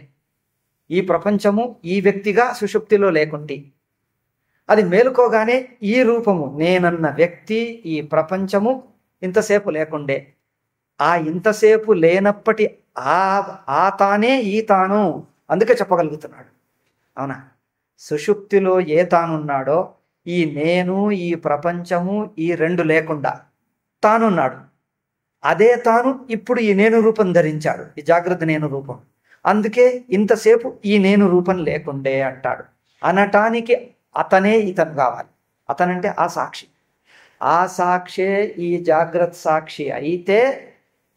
[SPEAKER 1] ఈ ప్రపంచము ఈ వ్యక్తిగా సుషుప్తిలో లేకుంటే, అది మేలుకోగానే ఈ రూపము, నేనన్న వ్యక్తి, ఈ ప్రపంచము ఇంతసేపు లేకుండే. ఆ ఇంతసేపు లేనప్పటి ఆ తానే ఈ తాను, అందుకే చెప్పగలుగుతున్నాడు. అవునా? సుషుప్తిలో ఏ తానున్నాడో, ఈ నేను, ఈ ప్రపంచము, ఈ రెండు లేకుండా తానున్నాడు. అదే తాను ఇప్పుడు ఈ నేను రూపం ధరించాడు, ఈ జాగ్రత్త నేను రూపం. అందుకే ఇంతసేపు ఈ నేను రూపం లేకుండే అంటాడు. అనటానికి అతనే ఇతను కావాలి. అతనంటే ఆ సాక్షి. ఆ సాక్షే ఈ జాగ్రత్త సాక్షి అయితే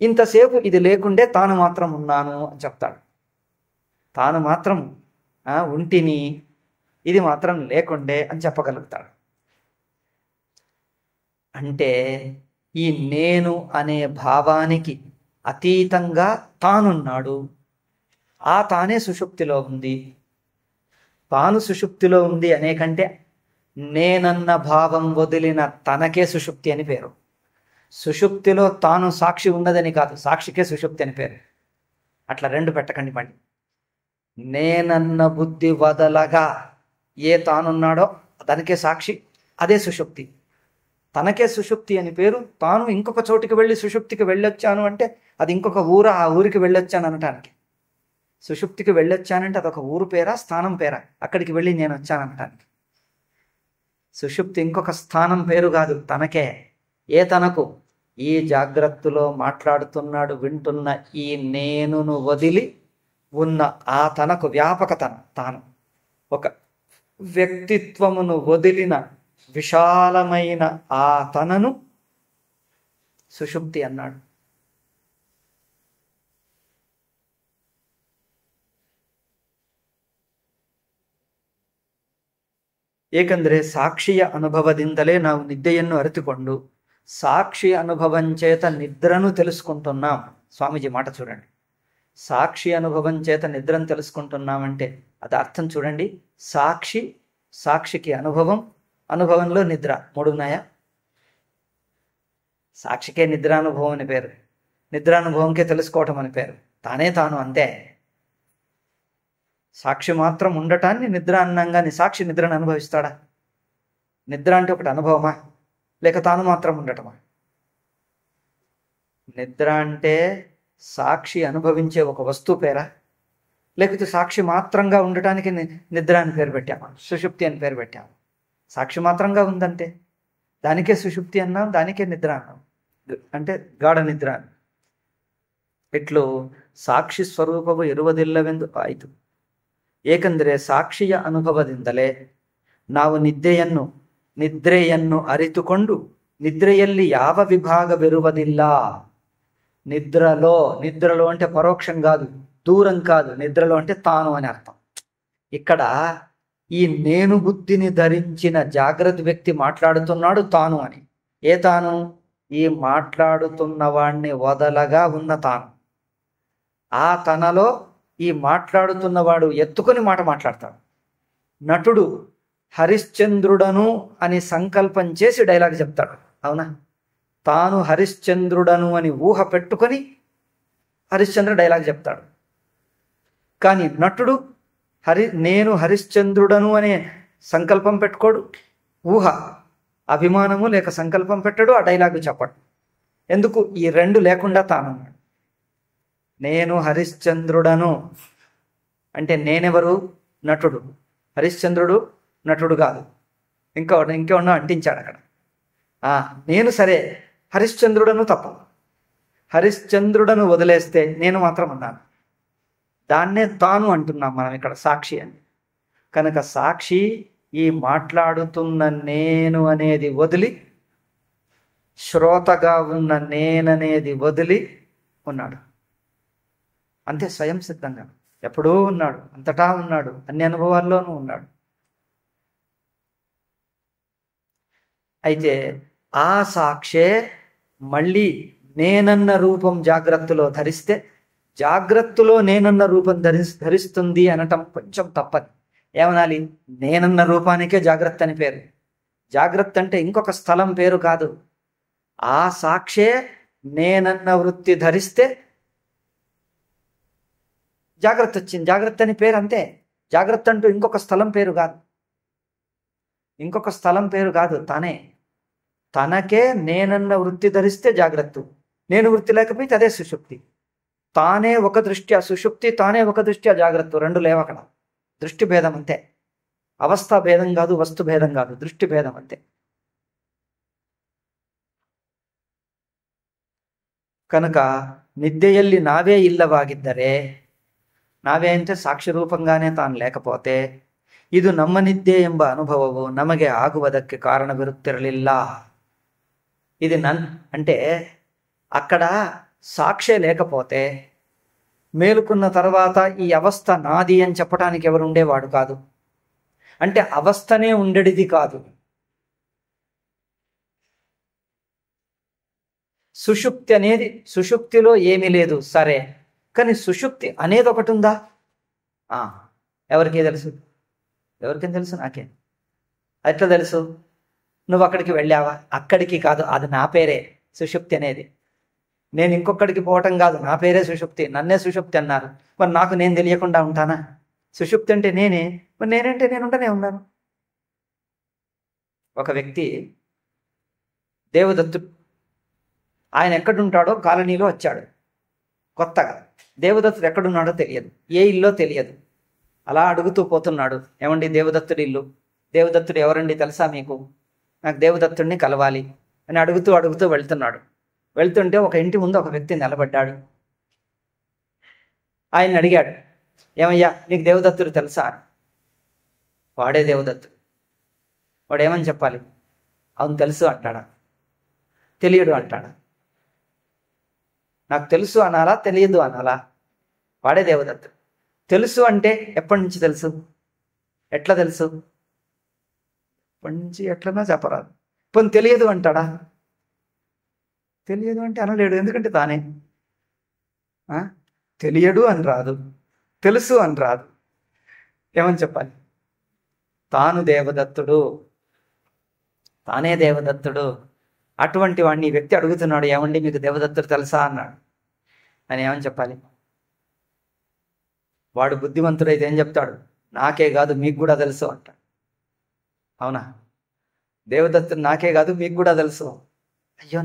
[SPEAKER 1] ఇంతసేపు ఇది లేకుండే తాను మాత్రం ఉన్నాను అని చెప్తాడు. తాను మాత్రం ఉంటిని, ఇది మాత్రం లేకుండే అని చెప్పగలుగుతాడు. అంటే ఈ నేను అనే భావానికి అతీతంగా తానున్నాడు. ఆ తానే సుషుప్తిలో ఉంది. తాను సుషుప్తిలో ఉంది అనే కంటే నేనన్న భావం వదిలిన తనకే సుషుప్తి అని పేరు. సుషుప్తిలో తాను సాక్షి ఉన్నదని కాదు, సాక్షికే సుషుప్తి అని పేరు. అట్లా రెండు పెట్టకండి పండి. నేనన్న బుద్ధి వదలగా ఏ తానున్నాడో తనకే సాక్షి, అదే సుషుప్తి. తనకే సుషుప్తి అని పేరు. తాను ఇంకొక చోటికి వెళ్ళి సుషుప్తికి వెళ్ళొచ్చాను అంటే అది ఇంకొక ఊరు, ఆ ఊరికి వెళ్ళొచ్చాను అనటానికి. సుషుప్తికి వెళ్ళొచ్చానంటే అదొక ఊరు పేరా, స్థానం పేరా? అక్కడికి వెళ్ళి నేను వచ్చాననటానికి. సుషుప్తి ఇంకొక స్థానం పేరు కాదు, తనకే. ఏ తనకు? ఈ జాగ్రత్తలో మాట్లాడుతున్నాడు, వింటున్న ఈ నేనును వదిలి ఉన్న ఆ తనకు వ్యాపకతను, తాను ఒక వ్యక్తిత్వమును వదిలిన విశాలమైన ఆ తనను సుషుప్తి అన్నాడు. ಏಕೆಂದರೆ ಸಾಕ್ಷಿಯ ಅನುಭವದಿಂದಲೇ ನಾವು ನಿದ್ದೆಯನ್ನು ಅರಿತುಕೊಂಡು సాక్షి అనుభవం చేత నిద్రను తెలుసుకుంటున్నాం. స్వామీజీ మాట చూడండి. సాక్షి అనుభవం చేత నిద్రను తెలుసుకుంటున్నామంటే అది అర్థం చూడండి. సాక్షి, సాక్షికి అనుభవం, అనుభవంలో నిద్ర, మూడు ఉన్నాయా? సాక్షికే నిద్రానుభవం అని పేరు, నిద్రానుభవంకే తెలుసుకోవటం అని పేరు. తానే తాను అంతే. సాక్షి మాత్రం ఉండటాన్ని నిద్ర అన్నంగాని సాక్షి నిద్రను అనుభవిస్తాడా? నిద్ర అంటే ఒకటి అనుభవమా, లేక తాను మాత్రం ఉండటమా? నిద్ర అంటే సాక్షి అనుభవించే ఒక వస్తువు పేరా, లేకపోతే సాక్షి మాత్రంగా ఉండటానికి నిద్ర అని పేరు పెట్టామా, సుషుప్తి అని పేరు పెట్టాము? సాక్షి మాత్రంగా ఉందంటే దానికే సుషుప్తి అన్నాం, దానికే నిద్ర అన్నాం, అంటే గాఢ నిద్ర. ಇಟ್ಲು ಸಾಕ್ಷಿ ಸ್ವರೂಪವು ಇರುವುದಿಲ್ಲವೆಂದು ಆಯಿತು. ಏಕೆಂದರೆ ಸಾಕ್ಷಿಯ ಅನುಭವದಿಂದಲೇ ನಾವು ನಿದ್ರೆಯನ್ನು ಅರಿತುಕೊಂಡು నిద్రಯಲ್ಲಿ ಯಾವ విభాగವಿರುವುದಿಲ್ಲ. నిద్రలో అంటే పరోక్షం కాదు, దూరం కాదు. నిద్రలో అంటే తాను అని అర్థం. ఇక్కడ ఈ నేను బుద్ధిని ధరించిన జాగ్రత్త వ్యక్తి మాట్లాడుతున్నాడు తాను అని. ఏ తాను? ఈ మాట్లాడుతున్న వాణ్ణి వదలగా ఉన్న తాను. ఆ తనలో ఈ మాట్లాడుతున్నవాడు ఎత్తుకొని మాట మాట్లాడతాడు. నటుడు హరిశ్చంద్రుడను అని సంకల్పం చేసి డైలాగ్ చెప్తాడు. అవునా? తాను హరిశ్చంద్రుడను అని ఊహ పెట్టుకొని హరిశ్చంద్ర డైలాగ్ చెప్తాడు. కానీ నటుడు నేను హరిశ్చంద్రుడను అనే సంకల్పం పెట్టుకోడు, ఊహ అభిమానము లేక సంకల్పం పెట్టడు, ఆ డైలాగు చెప్పడు. ఎందుకు? ఈ రెండు లేకుండా తానన్నాడు. నేను హరిశ్చంద్రుడను అంటే నేనెవరు? నటుడు. హరిశ్చంద్రుడు నటుడు కాదు. ఇంకేమన్నా అంటించాడు అక్కడ. నేను సరే హరిశ్చంద్రుడను తప్ప, హరిశ్చంద్రుడను వదిలేస్తే నేను మాత్రం అన్నాను. దాన్నే తాను అంటున్నాం మనం ఇక్కడ సాక్షి అని. కనుక సాక్షి ఈ మాట్లాడుతున్న నేను అనేది వదిలి, శ్రోతగా ఉన్న నేననేది వదిలి ఉన్నాడు. అంతే, స్వయం సిద్ధంగా ఎప్పుడూ ఉన్నాడు, అంతటా ఉన్నాడు, అన్ని అనుభవాల్లోనూ ఉన్నాడు. అయితే ఆ సాక్షే మళ్ళీ నేనన్న రూపం జాగ్రత్తలో ధరిస్తే, జాగ్రత్తలో నేనన్న రూపం ధరిస్తుంది అనటం కొంచెం తప్పదు. ఏమనాలి? నేనన్న రూపానికే జాగ్రత్త అని పేరు. జాగ్రత్త అంటే ఇంకొక స్థలం పేరు కాదు. ఆ సాక్షే నేనన్న వృత్తి ధరిస్తే జాగ్రత్త వచ్చింది. జాగ్రత్త అని పేరు అంతే. జాగ్రత్త అంటూ ఇంకొక స్థలం పేరు కాదు, ఇంకొక స్థలం పేరు కాదు, తనకే నేనన్న వృత్తి ధరిస్తే జాగ్రత్త. నేను వృత్తి లేకపోతే అదే సుషుప్తి. తానే ఒక దృష్ట్యా సుషుప్తి, తానే ఒక దృష్ట్యా జాగ్రత్త. రెండు లేవు అక్కడ. దృష్టి భేదం అంతే. అవస్థా భేదం కాదు, వస్తు భేదం కాదు, దృష్టి భేదం అంతే. ಕನುಕ ನಿದ್ದೆಯಲ್ಲಿ ನಾವೇ ಇಲ್ಲವಾಗಿದ್ದರೆ, ನಾವೇ ಅಂತ ಸಾಕ್ಷಿ ರೂಪಂಗಾನೇ ತಾನು ಲೇకపోతే ಇದು ನಮ್ಮ ನಿದ್ದೆ ಎಂಬ ಅನುಭವವು ನಮಗೆ ಆಗುವುದಕ್ಕೆ ಕಾರಣವಿರುತ್ತಿರಲಿಲ್ಲ. ఇది అంటే అక్కడ సాక్షే లేకపోతే మేలుకున్న తర్వాత ఈ అవస్థ నాది అని చెప్పడానికి ఎవరు ఉండేవాడు కాదు. అంటే అవస్థనే ఉండేది కాదు. సుషుప్తి అనేది, సుషుప్తిలో ఏమీ లేదు సరే, కానీ సుషుప్తి అనేది ఒకటి ఉందా? ఎవరికి తెలుసు? ఎవరికేం తెలుసు? నాకే. ఎట్లా తెలుసు? నువ్వు అక్కడికి వెళ్ళావా? అక్కడికి కాదు, అది నా పేరే సుషుప్తి అనేది. నేను ఇంకొకడికి పోవటం కాదు, నా పేరే సుషుప్తి. నన్నే సుషుప్తి అన్నారు. మరి నాకు నేను తెలియకుండా ఉంటానా? సుషుప్తి అంటే నేనే, మరి నేనంటే నేనుంటనే ఉన్నాను. ఒక వ్యక్తి దేవదత్తుడు, ఆయన ఎక్కడుంటాడో కాలనీలో వచ్చాడు కొత్తగా. దేవదత్తుడు ఎక్కడున్నాడో తెలియదు, ఏ ఇల్లో తెలియదు. అలా అడుగుతూ పోతున్నాడు, ఏమండి దేవదత్తుడి ఇల్లు, దేవదత్తుడు ఎవరండి తెలుసా మీకు? నాకు దేవదత్తుడిని కలవాలి అని అడుగుతూ అడుగుతూ వెళ్తున్నాడు. వెళ్తుంటే ఒక ఇంటి ముందు ఒక వ్యక్తి నిలబడ్డాడు. ఆయన అడిగాడు, ఏమయ్యా నీకు దేవదత్తుడు తెలుసా? వాడే దేవదత్తుడు. వాడు ఏమని చెప్పాలి? అవును తెలుసు అంటాడా? తెలియడు అంటాడా? నాకు తెలుసు అనాలా, తెలియదు అనాలా? వాడే దేవదత్తుడు. తెలుసు అంటే ఎప్పటి నుంచి తెలుసు? ఎట్లా తెలుసు? ఎప్పటి నుంచి ఎట్లన్నా చెప్పరాదు. పోనీ తెలియదు అంటాడా? తెలియదు అంటే అనలేడు, ఎందుకంటే తానే. తెలియడు అని రాదు, తెలుసు అని రాదు. ఏమని చెప్పాలి? తాను దేవదత్తుడు, తానే దేవదత్తుడు. అటువంటి వాడిని ఈ వ్యక్తి అడుగుతున్నాడు, ఏమండి మీకు దేవదత్తుడు తెలుసా అన్నాడు. అని ఏమని చెప్పాలి? వాడు బుద్ధిమంతుడైతే ఏం చెప్తాడు? నాకే కాదు మీకు కూడా తెలుసు అంటాడు. అవునా? దేవదత్తుడు నాకే కాదు మీకు కూడా తెలుసు. అయ్యో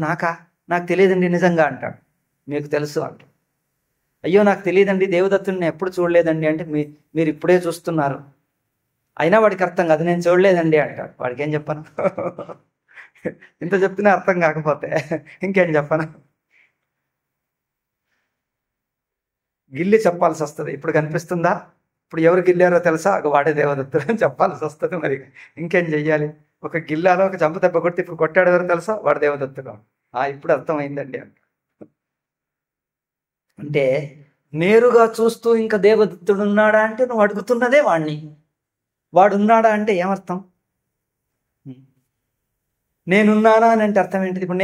[SPEAKER 1] నాకు తెలియదండి నిజంగా అంటాడు. మీకు తెలుసు అంటాడు. అయ్యో నాకు తెలియదండి, దేవదత్తుడిని ఎప్పుడు చూడలేదండి అంటే మీరు ఇప్పుడే చూస్తున్నారు. అయినా వాడికి అర్థం కాదు, నేను చూడలేదండి అంటాడు. వాడికి ఏం చెప్పను? ఇంత చెప్తున్నా అర్థం కాకపోతే ఇంకేం చెప్పను? గిల్లి చెప్పాల్సి వస్తుంది. ఇప్పుడు కనిపిస్తుందా? ఇప్పుడు ఎవరు గిల్లారో తెలుసా? వాడే దేవదత్తుడు అని చెప్పాల్సి వస్తుంది. మరి ఇంకేం చెయ్యాలి? ఒక గిల్లాలో ఒక చంప దెబ్బ కొట్టి ఇప్పుడు కొట్టాడు ఎవరు తెలుసా? వాడు దేవదత్తుడు. ఇప్పుడు అర్థమైందండి అంట. అంటే నేరుగా చూస్తూ ఇంకా దేవదత్తుడు ఉన్నాడా అంటే నువ్వు అడుగుతున్నదే వాడిని. వాడు ఉన్నాడా అంటే ఏమర్థం? నేనున్నానా అని అంటే అర్థం ఏంటిది? ఇప్పుడు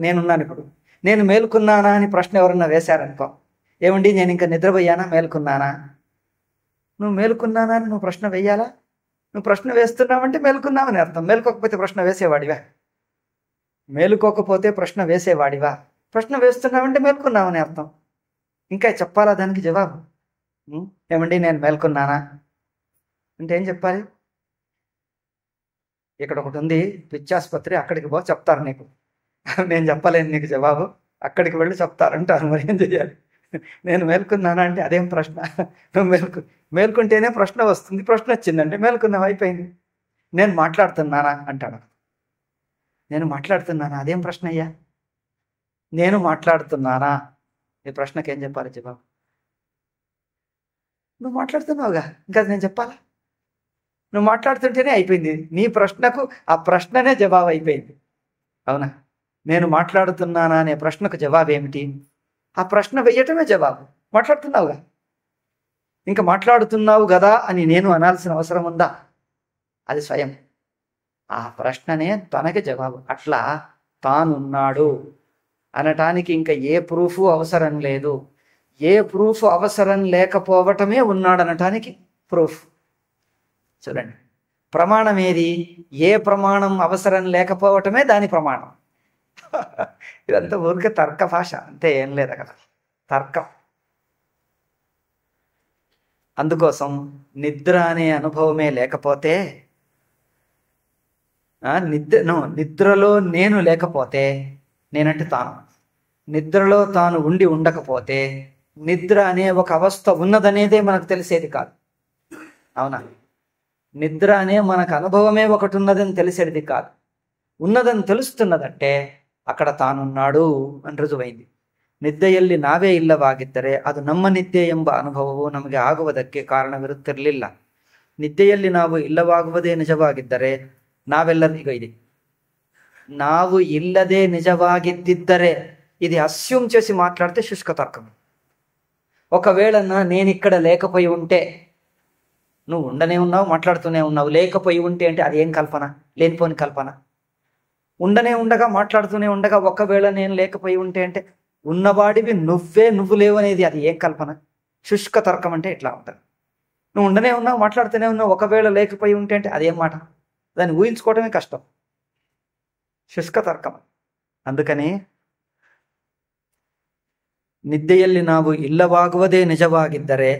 [SPEAKER 1] నేనున్నాను. ఇప్పుడు నేను మేలుకున్నానా అని ప్రశ్న ఎవరన్నా వేశారనుకో, ఏమండి నేను ఇంకా నిద్రపోయానా, మేలుకున్నానా? నువ్వు మేలుకున్నానా అని నువ్వు ప్రశ్న వేయాలా? నువ్వు ప్రశ్న వేస్తున్నావంటే మేలుకున్నావని అర్థం. మేలుకోకపోతే ప్రశ్న వేసేవాడివా? మేలుకోకపోతే ప్రశ్న వేసేవాడివా? ప్రశ్న వేస్తున్నావంటే మేలుకున్నావని అర్థం. ఇంకా చెప్పాలా దానికి జవాబు? ఏమండి నేను మేలుకున్నానా? అంటే ఏం చెప్పాలి? ఇక్కడ ఒకటి ఉంది పిచ్చాసుపత్రి, అక్కడికి పో చెప్తారు నీకు. నేను చెప్పలేను నీకు జవాబు, అక్కడికి వెళ్ళి చెప్తారంటారు. మరి ఏం చెయ్యాలి? నేను మేల్కొన్నానా అంటే అదేం ప్రశ్న? నువ్వు మేల్కొంటేనే ప్రశ్న వస్తుంది. ప్రశ్న వచ్చిందంటే మేల్కొన్నావు, అయిపోయింది. నేను మాట్లాడుతున్నానా అంటాడు. నేను మాట్లాడుతున్నానా, అదేం ప్రశ్న అయ్యా? నేను మాట్లాడుతున్నానా, ఈ ప్రశ్నకి ఏం చెప్పాలి జవాబు? నువ్వు మాట్లాడుతున్నావుగా, ఇంకా నేను చెప్పాలా? నువ్వు మాట్లాడుతుంటేనే అయిపోయింది. నీ ప్రశ్నకు ఆ ప్రశ్ననే జవాబు అయిపోయింది. అవునా? నేను మాట్లాడుతున్నానా అనే ప్రశ్నకు జవాబు ఏమిటి? ఆ ప్రశ్న వెయ్యటమే జవాబు. మాట్లాడుతున్నావుగా, ఇంకా మాట్లాడుతున్నావు కదా అని నేను అనాల్సిన అవసరం ఉందా? అది స్వయం ఆ ప్రశ్ననే తనకి జవాబు. అట్లా తానున్నాడు అనటానికి ఇంకా ఏ ప్రూఫ్ అవసరం లేదు. ఏ ప్రూఫ్ అవసరం లేకపోవటమే ఉన్నాడనటానికి ప్రూఫ్. చూడండి, ప్రమాణం ఏది? ఏ ప్రమాణం అవసరం లేకపోవటమే దాని ప్రమాణం. ఇదంతా ఊరికే తర్క భాష, అంతే, ఏం లేదు అక్కడ తర్కం. అందుకోసం నిద్ర అనే అనుభవమే లేకపోతే, నిద్రలో నేను లేకపోతే, నేనంటే తాను, నిద్రలో తాను ఉండి ఉండకపోతే నిద్ర అనే ఒక అవస్థ ఉన్నదనేదే మనకు తెలిసేది కాదు. అవునా? నిద్ర అనే మనకు అనుభవమే ఒకటి ఉన్నదని తెలిసేది కాదు. ఉన్నదని తెలుస్తున్నదంటే అక్కడ తానున్నాడు అని ರುಜುವೈಂದಿ. ನಿದ್ದೆಯಲ್ಲಿ ನಾವೇ ಇಲ್ಲವಾಗಿದ್ದರೆ ಅದು ನಮ್ಮ ನಿದ್ದೆ ಎಂಬ ಅನುಭವವು ನಮಗೆ ಆಗುವುದಕ್ಕೆ ಕಾರಣವಿರುತ್ತಿರಲಿಲ್ಲ. ನಿದ್ದೆಯಲ್ಲಿ ನಾವು ಇಲ್ಲವಾಗುವುದೇ ನಿಜವಾಗಿದ್ದರೆ ನಾವೆಲ್ಲರೂ ಈಗ ಇದೆ, ನಾವು ఇల్లదే నిజವಾಗಿದ್ದರೆ, ఇది అస్యూమ్ చేసి మాట్లాడితే శుష్క తర్కం. ఒకవేళ నేను ఇక్కడ లేకపోయి ఉంటే, నువ్వు ఉండనే ఉన్నావు, మాట్లాడుతూనే ఉన్నావు, లేకపోయి ఉంటే అంటే అది ఏం కల్పన? లేనిపోని కల్పన. ఉండనే ఉండగా, మాట్లాడుతూనే ఉండగా ఒకవేళ నేను లేకపోయి ఉంటే అంటే ఉన్నవాడివి నువ్వే, నువ్వు లేవు అనేది అది ఏం కల్పన? శుష్క తర్కం అంటే ఇట్లా ఉంటుంది. నువ్వు ఉండనే ఉన్నావు, మాట్లాడుతూనే ఉన్నావు, ఒకవేళ లేకపోయి ఉంటే అంటే అదేం మాట? దాన్ని ఊహించుకోవటమే కష్టం, ಶುಷ್ಕ తర్ಕಂ. అందుకని ನಿದ್ದೆಯಲ್ಲಿ ನಾವು ಇಲ್ಲವಾಗುವುದೇ ನಿಜವಾಗಿದ್ದರೆ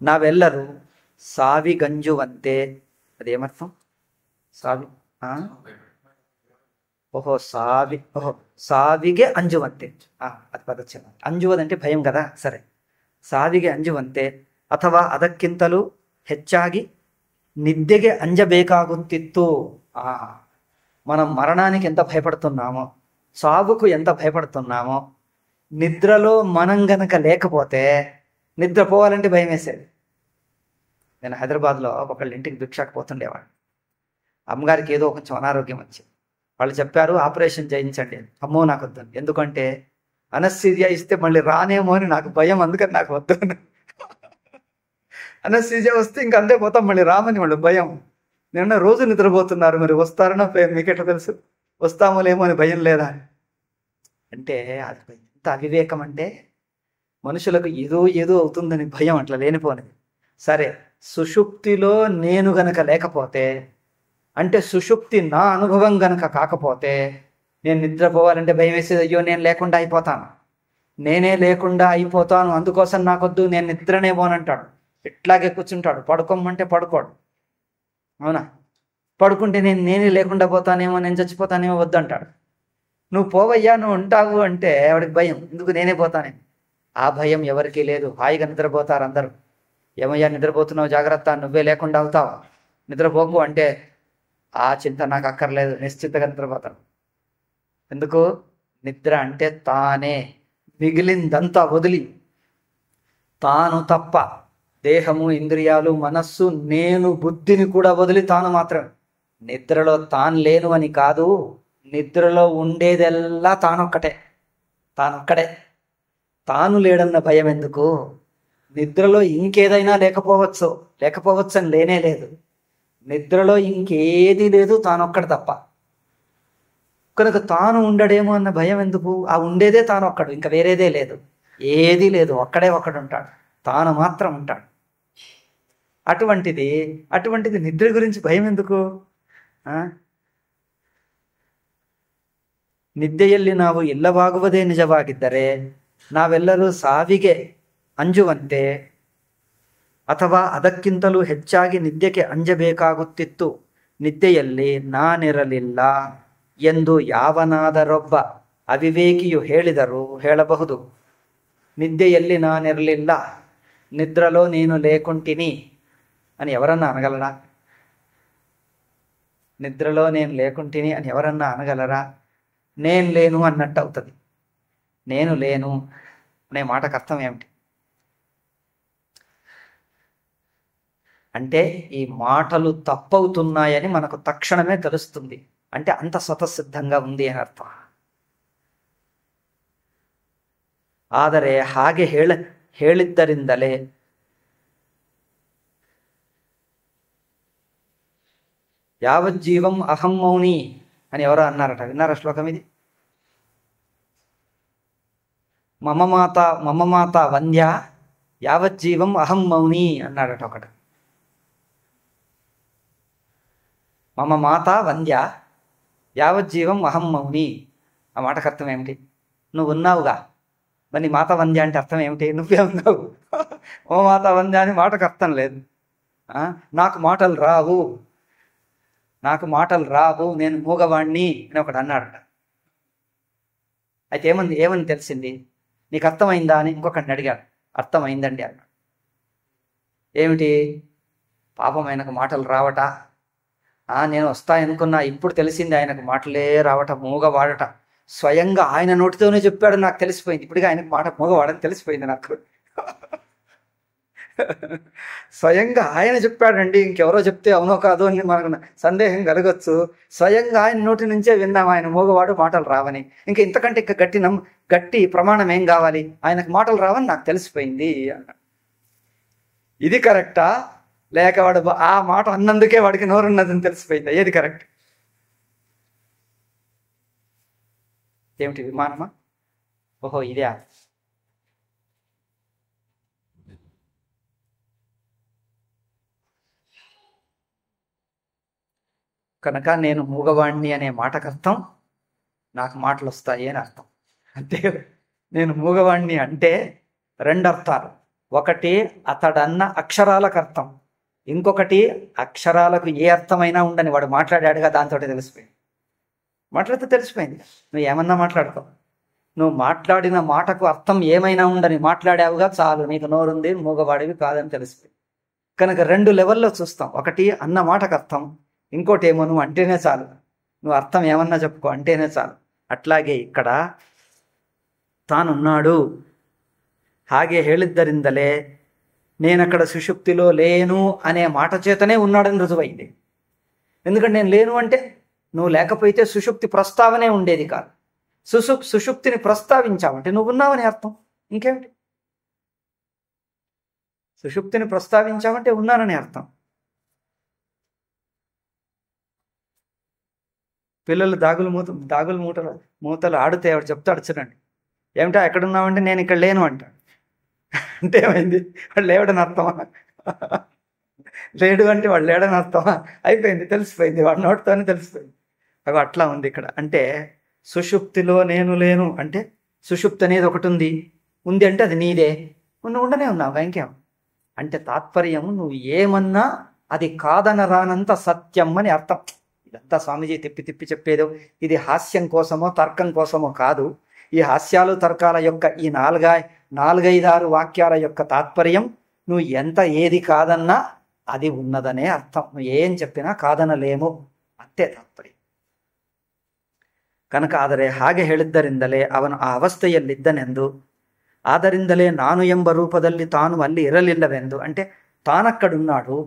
[SPEAKER 1] ನಾವೆಲ್ಲರೂ ಸಾವಿಗಂಜುವಂತೆ. ಅದೇಮರ್ಥం? ಸಾವಿಗೆ ಅಂಜುವಂತೆ. ಅದು ಪದಚ್ಛೇದ. ಅಂಜುವುದಂటే ಭయం కదా, సరే. ಸಾವಿಗೆ ಅಂಜುವಂತೆ ಅಥವಾ ಅದಕ್ಕಿಂತಲೂ ಹೆಚ್ಚಾಗಿ నిద్దెಗೆ అంజಬೇಕಾಗುತ್ತಿತ್ತು. మనం మరణానికి ఎంత భయపడుతున్నామో, సావుకు ఎంత భయపడుతున్నామో, నిద్రలో మనం గనక లేకపోతే నిద్రపోవాలంటే భయం వేసేది. నేను హైదరాబాద్లో ఒకళ్ళ ఇంటికి భిక్షకు పోతుండేవాడు. అమ్మగారికి ఏదో కొంచెం అనారోగ్యం వచ్చింది. వాళ్ళు చెప్పారు ఆపరేషన్ చేయించండి. అమ్మో నాకు వద్దు, ఎందుకంటే అనస్థీజియా ఇస్తే మళ్ళీ రానేమో అని నాకు భయం, అందుకని నాకు వద్దు. అనస్థీజియా వస్తే ఇంక అంతే పోతాం, మళ్ళీ రామని వాళ్ళు భయం. నిన్న రోజు నిద్రపోతున్నారు, మరి వస్తారనో మీకెట్లా తెలుసు? వస్తామో లేమో అని భయం లేదా అంటే అది ఎంత అవివేకం అంటే, మనుషులకు ఏదో అవుతుందని భయం, అట్లా లేనిపోనిది. సరే, సుషుప్తిలో నేను గనక లేకపోతే, అంటే సుషుప్తి నా అనుభవం గనక కాకపోతే, నేను నిద్రపోవాలంటే భయం వేసేది, అయ్యో నేను లేకుండా అయిపోతాను, నేనే లేకుండా అయిపోతాను, అందుకోసం నాకొద్దు, నేను నిద్రనే పోనంటాడు. ఇట్లాగే కూర్చుంటాడు. పడుకోమంటే పడుకోడు. అవునా? పడుకుంటే నేనే లేకుండా పోతానేమో, నేను చచ్చిపోతానేమో, వద్దంటాడు. నువ్వు పోవయ్యా, నువ్వు ఉంటావు అంటే వాడికి భయం, ఎందుకు నేనే పోతానే. ఆ భయం ఎవరికీ లేదు. హాయిగా నిద్రపోతారు అందరూ. ఏమయ్యా నిద్రపోతున్నావు, జాగ్రత్త, నువ్వే లేకుండా అవుతావు, నిద్రపోకు అంటే ఆ చింత నాకు అక్కర్లేదు, నిశ్చింతగా నిద్రపోతాను. ఎందుకు? నిద్ర అంటే తానే, మిగిలిందంతా వదిలి, తాను తప్ప దేహము, ఇంద్రియాలు, మనస్సు, నేను, బుద్ధిని కూడా వదిలి తాను మాత్రమే. నిద్రలో తాను లేను అని కాదు, నిద్రలో ఉండేదెల్లా తానొక్కటే. తాను లేడన్న భయం ఎందుకు? నిద్రలో ఇంకేదైనా లేకపోవచ్చు అని లేనే లేదు. నిద్రలో ఇంకేది లేదు, తానొక్కడు తప్ప. కనుక తాను ఉండడేమో అన్న భయం ఎందుకు? ఆ ఉండేదే తానొక్కడు, ఇంకా వేరేదే లేదు, ఏదీ లేదు, ఒక్కడే ఒక్కడు ఉంటాడు, తాను మాత్రం ఉంటాడు. అటువంటిది నిద్ర గురించి భయం ఎందుకు? ನಿದ್ದೆಯಲ್ಲಿ ನಾವು ಇಲ್ಲವಾಗುವುದೇ ನಿಜವಾಗಿದ್ದರೆ ನಾವೆಲ್ಲರೂ ಸಾವಿಗೆ ಅಂಜುವಂತೆ ಅಥವಾ ಅದಕ್ಕಿಂತಲೂ ಹೆಚ್ಚಾಗಿ ನಿದ್ದೆಗೆ ಅಂಜಬೇಕಾಗುತ್ತಿತ್ತು. ನಿದ್ದೆಯಲ್ಲಿ ನಾನಿರಲಿಲ್ಲ ಎಂದು ಯಾವನಾದರೊಬ್ಬ ಅವಿವೇಕಿಯು ಹೇಳಿದರೂ ಹೇಳಬಹುದು. నిద్దెయల్లి నానిరలిల్ల నిద్రలో నేను లేకుంటిని అని ఎవరన్నా అనగలరా? నిద్రలో నేను లేకుంటిని అని ఎవరన్నా అనగలరా? నేను లేను అన్నట్టు అవుతుంది. నేను లేను అనే మాటకు అర్థం ఏమిటి అంటే ఈ మాటలు తప్పవుతున్నాయని మనకు తక్షణమే తెలుస్తుంది. అంటే అంత స్వతసిద్ధంగా ఉంది అని అర్థం. ಆದರೆ ಹಾಗೆ ಹೇಳಿದ್ದರಿಂದಲೇ యావజ్జీవం అహం మౌని అని ఎవరో అన్నారట. విన్నారా శ్లోకం ఇది? మమ మాత వంద్య యావజ్జీవం అహం మౌని అన్నాడట ఒకటి. మమ మాత వంద్య యావజ్జీవం అహం మౌని. ఆ మాటకు అర్థం ఏమిటి? నువ్వు ఉన్నావుగా, మరి మాత వంద్య అంటే అర్థం ఏమిటి? నువ్వే ఉన్నావు. ఓ మాత వంద్య అని మాటకు అర్థం లేదు. నాకు మాటలు రావు, నేను మూగవాణ్ణి అని ఒకడు అన్నాడట. అయితే ఏమని తెలిసింది? నీకు అర్థమైందా అని ఇంకొకడిని అడిగాడు. అర్థమైందండి అన్నాడు. ఏమిటి? పాపం ఆయనకు మాటలు రావట. నేను వస్తాయనుకున్నా, ఇప్పుడు తెలిసింది ఆయనకు మాటలే రావట, మూగవాడట. స్వయంగా ఆయన నోటితోనే చెప్పాడు, నాకు తెలిసిపోయింది. ఇప్పటికీ ఆయనకు మాట మూగవాడని తెలిసిపోయింది నాకు. స్వయంగా ఆయన చెప్పాడండి, ఇంకెవరో చెప్తే అవునో కాదు అని మనకు సందేహం కలగచ్చు. స్వయంగా ఆయన నోటి నుంచే విన్నాం ఆయన మూగవాడు, మాటలు రావని. ఇంకా ఇంతకంటే ఇంకా గట్టి ప్రమాణం ఏం కావాలి? ఆయనకు మాటలు రావని నాకు తెలిసిపోయింది అన్నాడు. ఇది కరెక్టా? లేక వాడు ఆ మాట అన్నందుకే వాడికి నోరున్నదని తెలిసిపోయిందా? ఏది కరెక్ట్? ఏమిటి విమానమా? ఓహో ఇదే. కనుక నేను మూగవాణ్ణి అనే మాటకు అర్థం నాకు మాటలు వస్తాయి అని అర్థం. అంతే. నేను మూగవాణ్ణి అంటే రెండు అర్థాలు. ఒకటి అతడన్న అక్షరాలకు అర్థం, ఇంకొకటి అక్షరాలకు ఏ అర్థమైనా ఉండని వాడు మాట్లాడాడుగా, దాంతో తెలిసిపోయింది. మాట్లాడితే తెలిసిపోయింది. నువ్వు ఏమన్నా మాట్లాడుకో, నువ్వు మాట్లాడిన మాటకు అర్థం ఏమైనా ఉండని మాట్లాడావుగా, చాలు, నీకు నోరుంది, మూగవాడివి కాదని తెలిసిపోయింది. కనుక రెండు లెవెల్లో చూస్తాం. ఒకటి అన్న మాటకు అర్థం, ఇంకోటి ఏమో నువ్వు అంటేనే చాలు, నువ్వు అర్థం ఏమన్నా చెప్పుకో అంటేనే చాలు. అట్లాగే ఇక్కడ తానున్నాడు, ಹಾಗೆ ಹೇಳಿದ್ದರಿಂದಲೇ నేనక్కడ సుషుప్తిలో లేను అనే మాట చేతనే ఉన్నాడని రుజువైంది. ఎందుకంటే నేను లేను అంటే నువ్వు లేకపోతే సుషుప్తి ప్రస్తావనే ఉండేది కాదు. సుషుప్తిని ప్రస్తావించావంటే నువ్వు ఉన్నావని అర్థం. ఇంకేమిటి? సుషుప్తిని ప్రస్తావించావంటే ఉన్నానని అర్థం. పిల్లలు దాగులు మూతలు ఆడితే ఎవడు చెప్తాడు చూడండి, ఏమిటా ఎక్కడున్నావంటే నేను ఇక్కడ లేను అంటాడు. అంటే ఏమైంది? వాడు లేవడని అర్థమా? లేడు అంటే వాడు లేడని అర్థమా? అయిపోయింది, తెలిసిపోయింది, వాడి నోటితోనే తెలిసిపోయింది. అవి అట్లా ఉంది ఇక్కడ. అంటే సుషుప్తిలో నేను లేను అంటే సుషుప్తి అనేది ఒకటి ఉంది అంటే అది నీదే, నువ్వు ఉండనే ఉన్నావు, ఇంకేం అంటే తాత్పర్యం నువ్వు ఏమన్నా అది కాదనరానంత సత్యం అని అర్థం. ఇదంతా స్వామీజీ తిప్పి చెప్పేదో, ఇది హాస్యం కోసమో తర్కం కోసమో కాదు. ఈ హాస్యాలు తర్కాల యొక్క ఈ 4-5-6 వాక్యాల యొక్క తాత్పర్యం నువ్వు ఏది కాదన్నా అది ఉన్నదనే అర్థం. నువ్వు ఏం చెప్పినా కాదనలేము, అంతే తాತ್ಪರ್ಯ. ಕನಕ ಆದರೆ ಹಾಗೆ ಹೇಳಿದ್ದರಿಂದಲೇ ಅವನು ಆ ಅವಸ್ಥೆಯಲ್ಲಿದ್ದನೆಂದು, ಆದ್ದರಿಂದಲೇ ನಾನು ಎಂಬ ರೂಪದಲ್ಲಿ ತಾನು ಅಲ್ಲಿ ಇರಲಿಲ್ಲವೆಂದು, అంటే తానక్కడున్నాడు,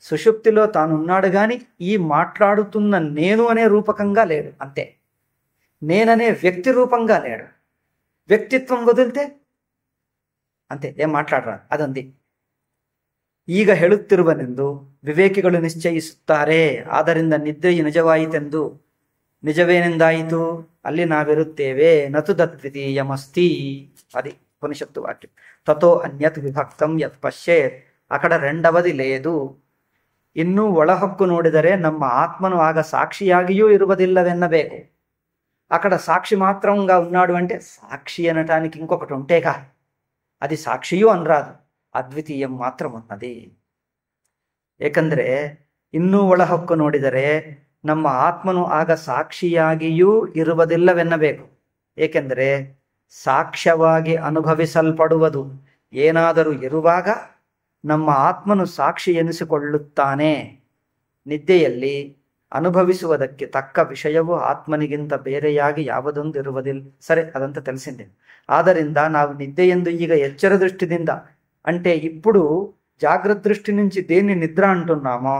[SPEAKER 1] సుషుప్తిలో తానున్నాడు, కానీ ఈ మాట్లాడుతున్న నేను అనే రూపకంగా లేడు. అంతే, నేననే వ్యక్తి రూపంగా లేడు. వ్యక్తిత్వం వదిలితే అంతే, ఏం మాట్లాడరా అదంది. ಈಗ ಹೇಳುತ್ತಿರುವನೆಂದು ವಿವೇಕಿಗಳು ನಿಶ್ಚಯಿಸುತ್ತಾರೆ. ಆದ್ದರಿಂದ ನಿದ್ರೆಯು ನಿಜವಾಯಿತೆಂದು. నిజవేನೆಂದಾಯಿತು? ಅಲ್ಲಿ ನಾವಿರುತ್ತೇವೆ. ನತು ತದ್ವಿತೀಯಮಸ್ತಿ. అది ఉపనిషత్తు వాక్యం. తతో అన్యత్ విభక్తం యత్ పశ్యేత్. అక్కడ రెండవది లేదు. ಇನ್ನೂ ಒಳಹೊಕ್ಕು ನೋಡಿದರೆ ನಮ್ಮ ఆత్మను ఆಗ సాక్షియాಗಿಯೂ ఇరువదిల్లవెన్నಬೇಕು. అక్కడ సాక్షి మాత్రంగా ఉన్నాడు అంటే సాక్షి అనటానికి ఇంకొకటి ఉంటేగా, అది సాక్షియు అనరాదు. ಅದ್ವಿತೀಯಂ ಮಾತ್ರ ఉన్నది. ಏಕೆಂದರೆ ಇನ್ನೂ ಒಳಹೊಕ್ಕು ನೋಡಿದರೆ ನಮ್ಮ ಆತ್ಮನು ಆಗ ಸಾಕ್ಷಿಯಾಗಿಯೂ ಇರುವುದಿಲ್ಲವೆನ್ನಬೇಕು. ಏಕೆಂದರೆ ಸಾಕ್ಷ್ಯವಾಗಿ ಅನುಭವಿಸಲ್ಪಡುವುದು ಏನಾದರೂ ಇರುವಾಗ ನಮ್ಮ ಆತ್ಮನು ಸಾಕ್ಷಿ ಎನಿಸಿಕೊಳ್ಳುತ್ತಾನೆ. ನಿದ್ದೆಯಲ್ಲಿ ಅನುಭವಿಸುವುದಕ್ಕೆ ತಕ್ಕ ವಿಷಯವು ಆತ್ಮನಿಗಿಂತ ಬೇರೆಯಾಗಿ ಯಾವುದೊಂದು ಇರುವುದಿಲ್ಲ. సరే, అదంతా తెలిసిందే. ಆದ್ದರಿಂದ ನಾವು నిద్రయందు ಈಗ ఎచ్చర దృష్టిದಿಂದ అంటే ఇప్పుడు జాగ్రత్త దృష్టి నుంచి దేన్ని నిద్ర అంటున్నామో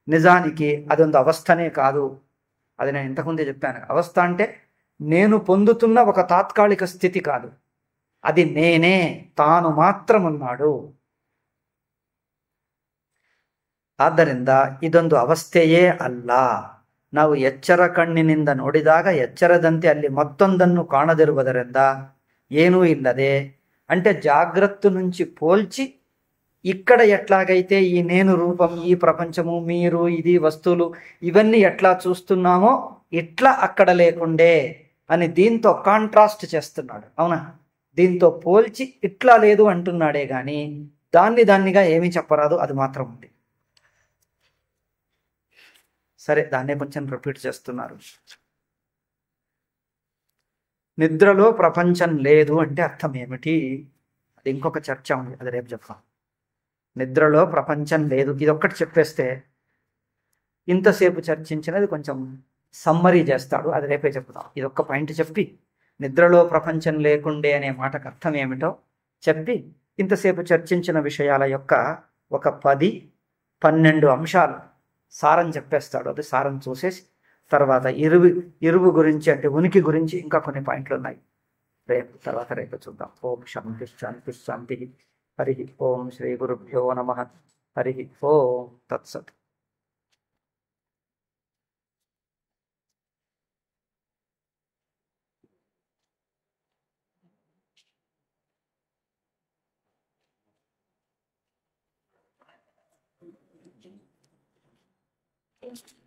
[SPEAKER 1] నిజానికి అదొంದು అవస్థనే కాదు. అది నేను ఇంతకుముందే చెప్పాను. అవస్థ అంటే నేను పొందుతున్న ఒక తాత్కాలిక స్థితి కాదు, అది నేనే, తాను మాత్రం ఉన్నాడు. ಆದ್ದರಿಂದ ಇದೊಂದು ಅವಸ್ಥೆಯೇ ಅಲ್ಲ. ನಾವು ಎಚ್ಚರ ಕಣ್ಣಿನಿಂದ ನೋಡಿದಾಗ ಎಚ್ಚರದಂತೆ ಅಲ್ಲಿ ಮತ್ತೊಂದನ್ನು ಕಾಣದಿರುವುದರಿಂದ ಏನೂ ಇಲ್ಲದೆ, అంటే జాగ్రత్త నుంచి పోల్చి ఇక్కడ ఎట్లాగైతే ఈ నేను రూపం, ఈ ప్రపంచము, మీరు, ఇది, వస్తువులు ఇవన్నీ ఎట్లా చూస్తున్నామో ఇట్లా అక్కడ లేకుండే అని దీంతో కాంట్రాస్ట్ చేస్తున్నాడు. అవునా? దీంతో పోల్చి ఇట్లా లేదు అంటున్నాడే కానీ దాన్నిగా ఏమీ చెప్పరాదు. అది మాత్రం ఉంది. సరే, దాన్నే కొంచెం రిపీట్ చేస్తున్నారు. నిద్రలో ప్రపంచం లేదు అంటే అర్థం ఏమిటి? అది ఇంకొక చర్చ ఉంది, అది రేపు చెప్తాం. నిద్రలో ప్రపంచం లేదు ఇదొక్కటి చెప్పేస్తే ఇంతసేపు చర్చించినది కొంచెం సమ్మరీ చేస్తాడు, అది రేపే చెప్తాం. ఇదొక్క పాయింట్ చెప్పి నిద్రలో ప్రపంచం లేకుండే అనే మాటకు అర్థం ఏమిటో చెప్పి ఇంతసేపు చర్చించిన విషయాల యొక్క ఒక 10-12 అంశాలు సారం చెప్పేస్తాడు. అది సారం చూసేసి తర్వాత ఇరువు గురించి అంటే ఉనికి గురించి ఇంకా కొన్ని పాయింట్లు ఉన్నాయి. రేపు చూద్దాం. ఓం శాంతి శాంతి శాంతి. హరి ఓం శ్రీ గురుభ్యో నమః. హరి ఓం తత్సత్.
[SPEAKER 2] Thank you.